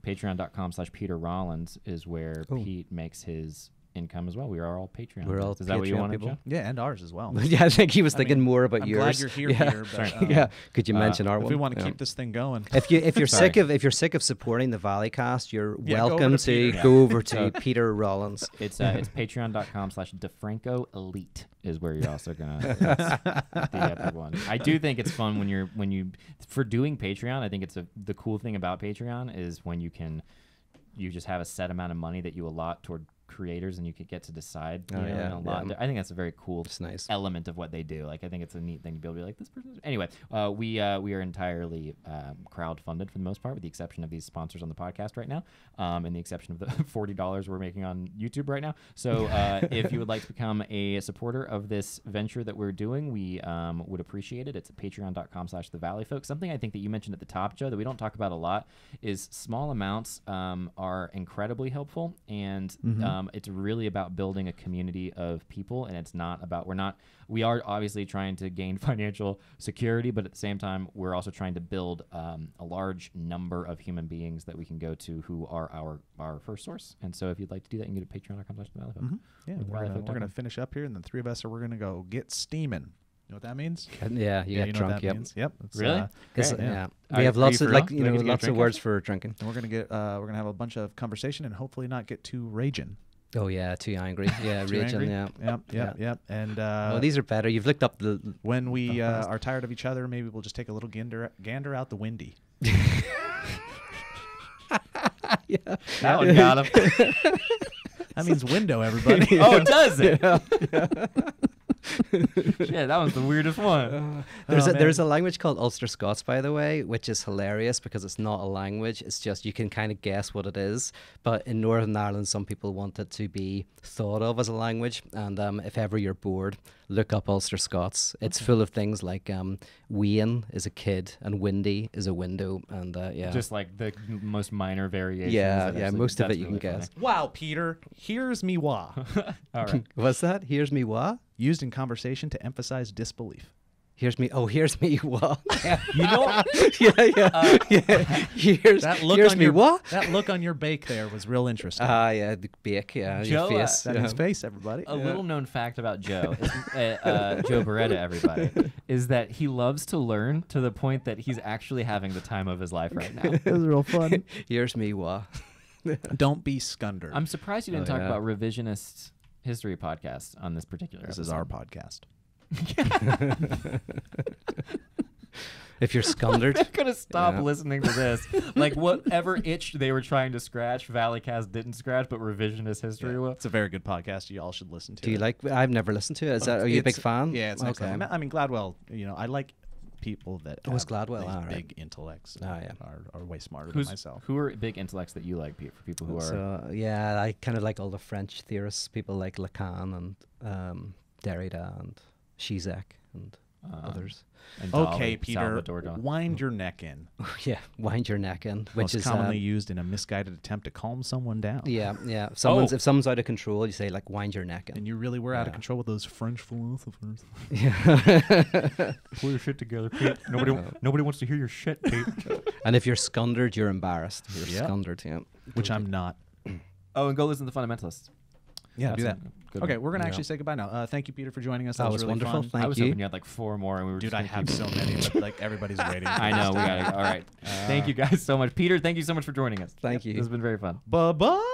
Speaker 2: Patreon.com/Peter Rollins is where
Speaker 1: Oh.
Speaker 2: Pete makes his income as well. We are all Patreon.
Speaker 1: We're all
Speaker 2: Is that what you
Speaker 1: Patreon
Speaker 2: wanted,
Speaker 1: people.
Speaker 2: Joe?
Speaker 3: Yeah, and ours as well.
Speaker 1: Yeah, I think he was
Speaker 3: I
Speaker 1: thinking
Speaker 3: mean,
Speaker 1: more about
Speaker 3: I'm
Speaker 1: yours.
Speaker 3: glad you're here,
Speaker 1: yeah.
Speaker 3: Peter. But,
Speaker 2: Sorry.
Speaker 1: Yeah. Could you mention our
Speaker 3: if
Speaker 1: one?
Speaker 3: we want to
Speaker 1: Yeah.
Speaker 3: keep this thing going,
Speaker 1: If you're
Speaker 2: Sorry.
Speaker 1: sick of supporting the Valleycast, you're
Speaker 3: Yeah, go over
Speaker 1: welcome
Speaker 3: to
Speaker 1: to
Speaker 3: Peter.
Speaker 1: go over to
Speaker 2: So-
Speaker 1: Peter Rollins.
Speaker 2: It's patreon.com/DeFranco Elite is where you're also gonna. That's the epic one. I do think it's fun when you for doing Patreon. I think it's the cool thing about Patreon is when you just have a set amount of money that you allot toward creators and you could get to decide. You
Speaker 1: Oh,
Speaker 2: know,
Speaker 1: yeah,
Speaker 2: and a lot.
Speaker 1: yeah.
Speaker 2: I think that's a very cool
Speaker 1: It's nice.
Speaker 2: element of what they do. Like I think it's a neat thing to be able to be like this person. Anyway, we are entirely crowd funded for the most part, with the exception of these sponsors on the podcast right now, and the exception of the $40 we're making on YouTube right now. So if you would like to become a supporter of this venture that we're doing, we would appreciate it. It's at patreon.com/thevalleyfolk. Something I think that you mentioned at the top, Joe, that we don't talk about a lot is small amounts are incredibly helpful, and it's really about building a community of people, and it's not about we are obviously trying to gain financial security, but at the same time we're also trying to build a large number of human beings that we can go to who are our first source. And so if you'd like to do that, you can go to patreon.com/thevalleyfolk.
Speaker 3: yeah,
Speaker 2: With
Speaker 3: we're
Speaker 2: Valleyfolk.com.
Speaker 3: gonna finish up here, and the three of us we're gonna go get steaming. You know what that means?
Speaker 1: Yeah, you get
Speaker 3: know
Speaker 1: drunk.
Speaker 3: what that
Speaker 1: Yep.
Speaker 3: means? Yep. It's,
Speaker 2: Really?
Speaker 1: It's-
Speaker 2: Great.
Speaker 1: yeah.
Speaker 2: Are-
Speaker 1: We have
Speaker 2: are
Speaker 1: lots
Speaker 2: you
Speaker 1: of
Speaker 2: for real? Do we get to get
Speaker 1: lots of
Speaker 2: drink
Speaker 1: words
Speaker 2: after?
Speaker 1: for drinking.
Speaker 3: And we're gonna have a bunch of conversation and hopefully not get too raging.
Speaker 1: Oh yeah, too angry. Yeah,
Speaker 3: Too
Speaker 1: raging.
Speaker 3: angry?
Speaker 1: Yeah.
Speaker 3: Yep. And
Speaker 1: Oh, these are better. You've looked up the.
Speaker 3: when we
Speaker 1: past.
Speaker 3: are tired of each other, maybe we'll just take a little gander out the windy.
Speaker 1: Yeah.
Speaker 2: That one got him.
Speaker 3: That means window, everybody.
Speaker 2: Oh, does it? Yeah, that was the weirdest one.
Speaker 1: There's a language called Ulster Scots, by the way, which is hilarious because it's not a language. It's just you can kind of guess what it is. But in Northern Ireland, some people want it to be thought of as a language. And if ever you're bored, look up Ulster Scots. It's full of things like Wien is a kid and windy is a window. And yeah.
Speaker 2: Just like the most minor variations.
Speaker 1: Yeah,
Speaker 2: that
Speaker 1: yeah,
Speaker 2: actually-
Speaker 1: most of
Speaker 2: that's
Speaker 1: it you can
Speaker 2: really
Speaker 1: guess.
Speaker 3: Wow, Peter, here's me wah.
Speaker 2: funny. All right.
Speaker 1: What's that? Here's me what?
Speaker 3: Used in conversation to emphasize disbelief.
Speaker 1: Here's me. Oh, here's me. What?
Speaker 2: You know,
Speaker 1: yeah. Here's
Speaker 3: on
Speaker 1: me.
Speaker 3: your,
Speaker 1: What?
Speaker 3: That look on your bake there was real interesting.
Speaker 1: Yeah, the bake. Yeah,
Speaker 2: Joe,
Speaker 1: your face.
Speaker 3: That his face, everybody.
Speaker 2: a little known fact about Joe, is, Joe Beretta, everybody, is that he loves to learn to the point that he's actually having the time of his life right now.
Speaker 3: It was real fun.
Speaker 1: Here's me. What?
Speaker 3: Don't be scundered.
Speaker 2: I'm surprised you didn't talk
Speaker 1: yeah.
Speaker 2: about revisionist history podcast on this particular
Speaker 3: This
Speaker 2: episode.
Speaker 3: is our podcast.
Speaker 1: If you're scundered,
Speaker 2: They're gonna stop
Speaker 1: Yeah.
Speaker 2: listening to this. Like whatever itch they were trying to scratch, Valleycast didn't scratch, but revisionist history will.
Speaker 3: It's a very good podcast. You all should listen to it.
Speaker 1: do you like? I've never listened to it. Are you a big
Speaker 3: It's-
Speaker 1: fan?
Speaker 3: Yeah, it's
Speaker 1: okay.
Speaker 3: excellent. I mean, Gladwell, I like people that
Speaker 1: Oh, it's
Speaker 3: have
Speaker 1: Gladwell,
Speaker 3: these
Speaker 1: alright.
Speaker 3: big intellects
Speaker 1: Oh, yeah.
Speaker 3: are way smarter than myself.
Speaker 2: Who are big intellects that you like, Pete? For people who are
Speaker 1: So yeah, I kind of like all the French theorists, people like Lacan and Derrida and Zizek and others.
Speaker 2: and
Speaker 3: Okay,
Speaker 2: Dali,
Speaker 3: Peter,
Speaker 2: Salvador Dali.
Speaker 3: wind your neck in.
Speaker 1: Yeah, wind your neck in, which
Speaker 3: Most
Speaker 1: is
Speaker 3: commonly used in a misguided attempt to calm someone down.
Speaker 1: yeah. If
Speaker 2: Oh.
Speaker 1: someone's out of control, you say like wind your neck in.
Speaker 3: And you really were out of
Speaker 1: Yeah.
Speaker 3: control with those French philosophers.
Speaker 2: Pull your shit together, Pete. Nobody wants to hear your shit, Pete.
Speaker 1: And if you're scundered, you're embarrassed. You're
Speaker 3: Yep.
Speaker 1: scundered, yeah.
Speaker 3: Which I'm not.
Speaker 2: Oh, and go listen to the Fundamentalists.
Speaker 3: Yeah, do that.
Speaker 2: That's a good
Speaker 3: Okay,
Speaker 2: one.
Speaker 3: we're gonna
Speaker 1: Yeah.
Speaker 3: actually say goodbye now. Thank you, Peter, for joining us.
Speaker 1: That was
Speaker 3: really
Speaker 1: wonderful.
Speaker 3: fun.
Speaker 1: Thank
Speaker 2: I was
Speaker 1: you.
Speaker 2: hoping you had like 4 more, and we were
Speaker 3: Dude,
Speaker 2: just
Speaker 3: I
Speaker 2: gonna
Speaker 3: have
Speaker 2: keep-
Speaker 3: so many, but like everybody's waiting.
Speaker 2: I know we got it. All right. Thank you guys so much, Peter. Thank you so much for joining us.
Speaker 1: Thank you.
Speaker 2: This has been very fun.
Speaker 3: Bye bye.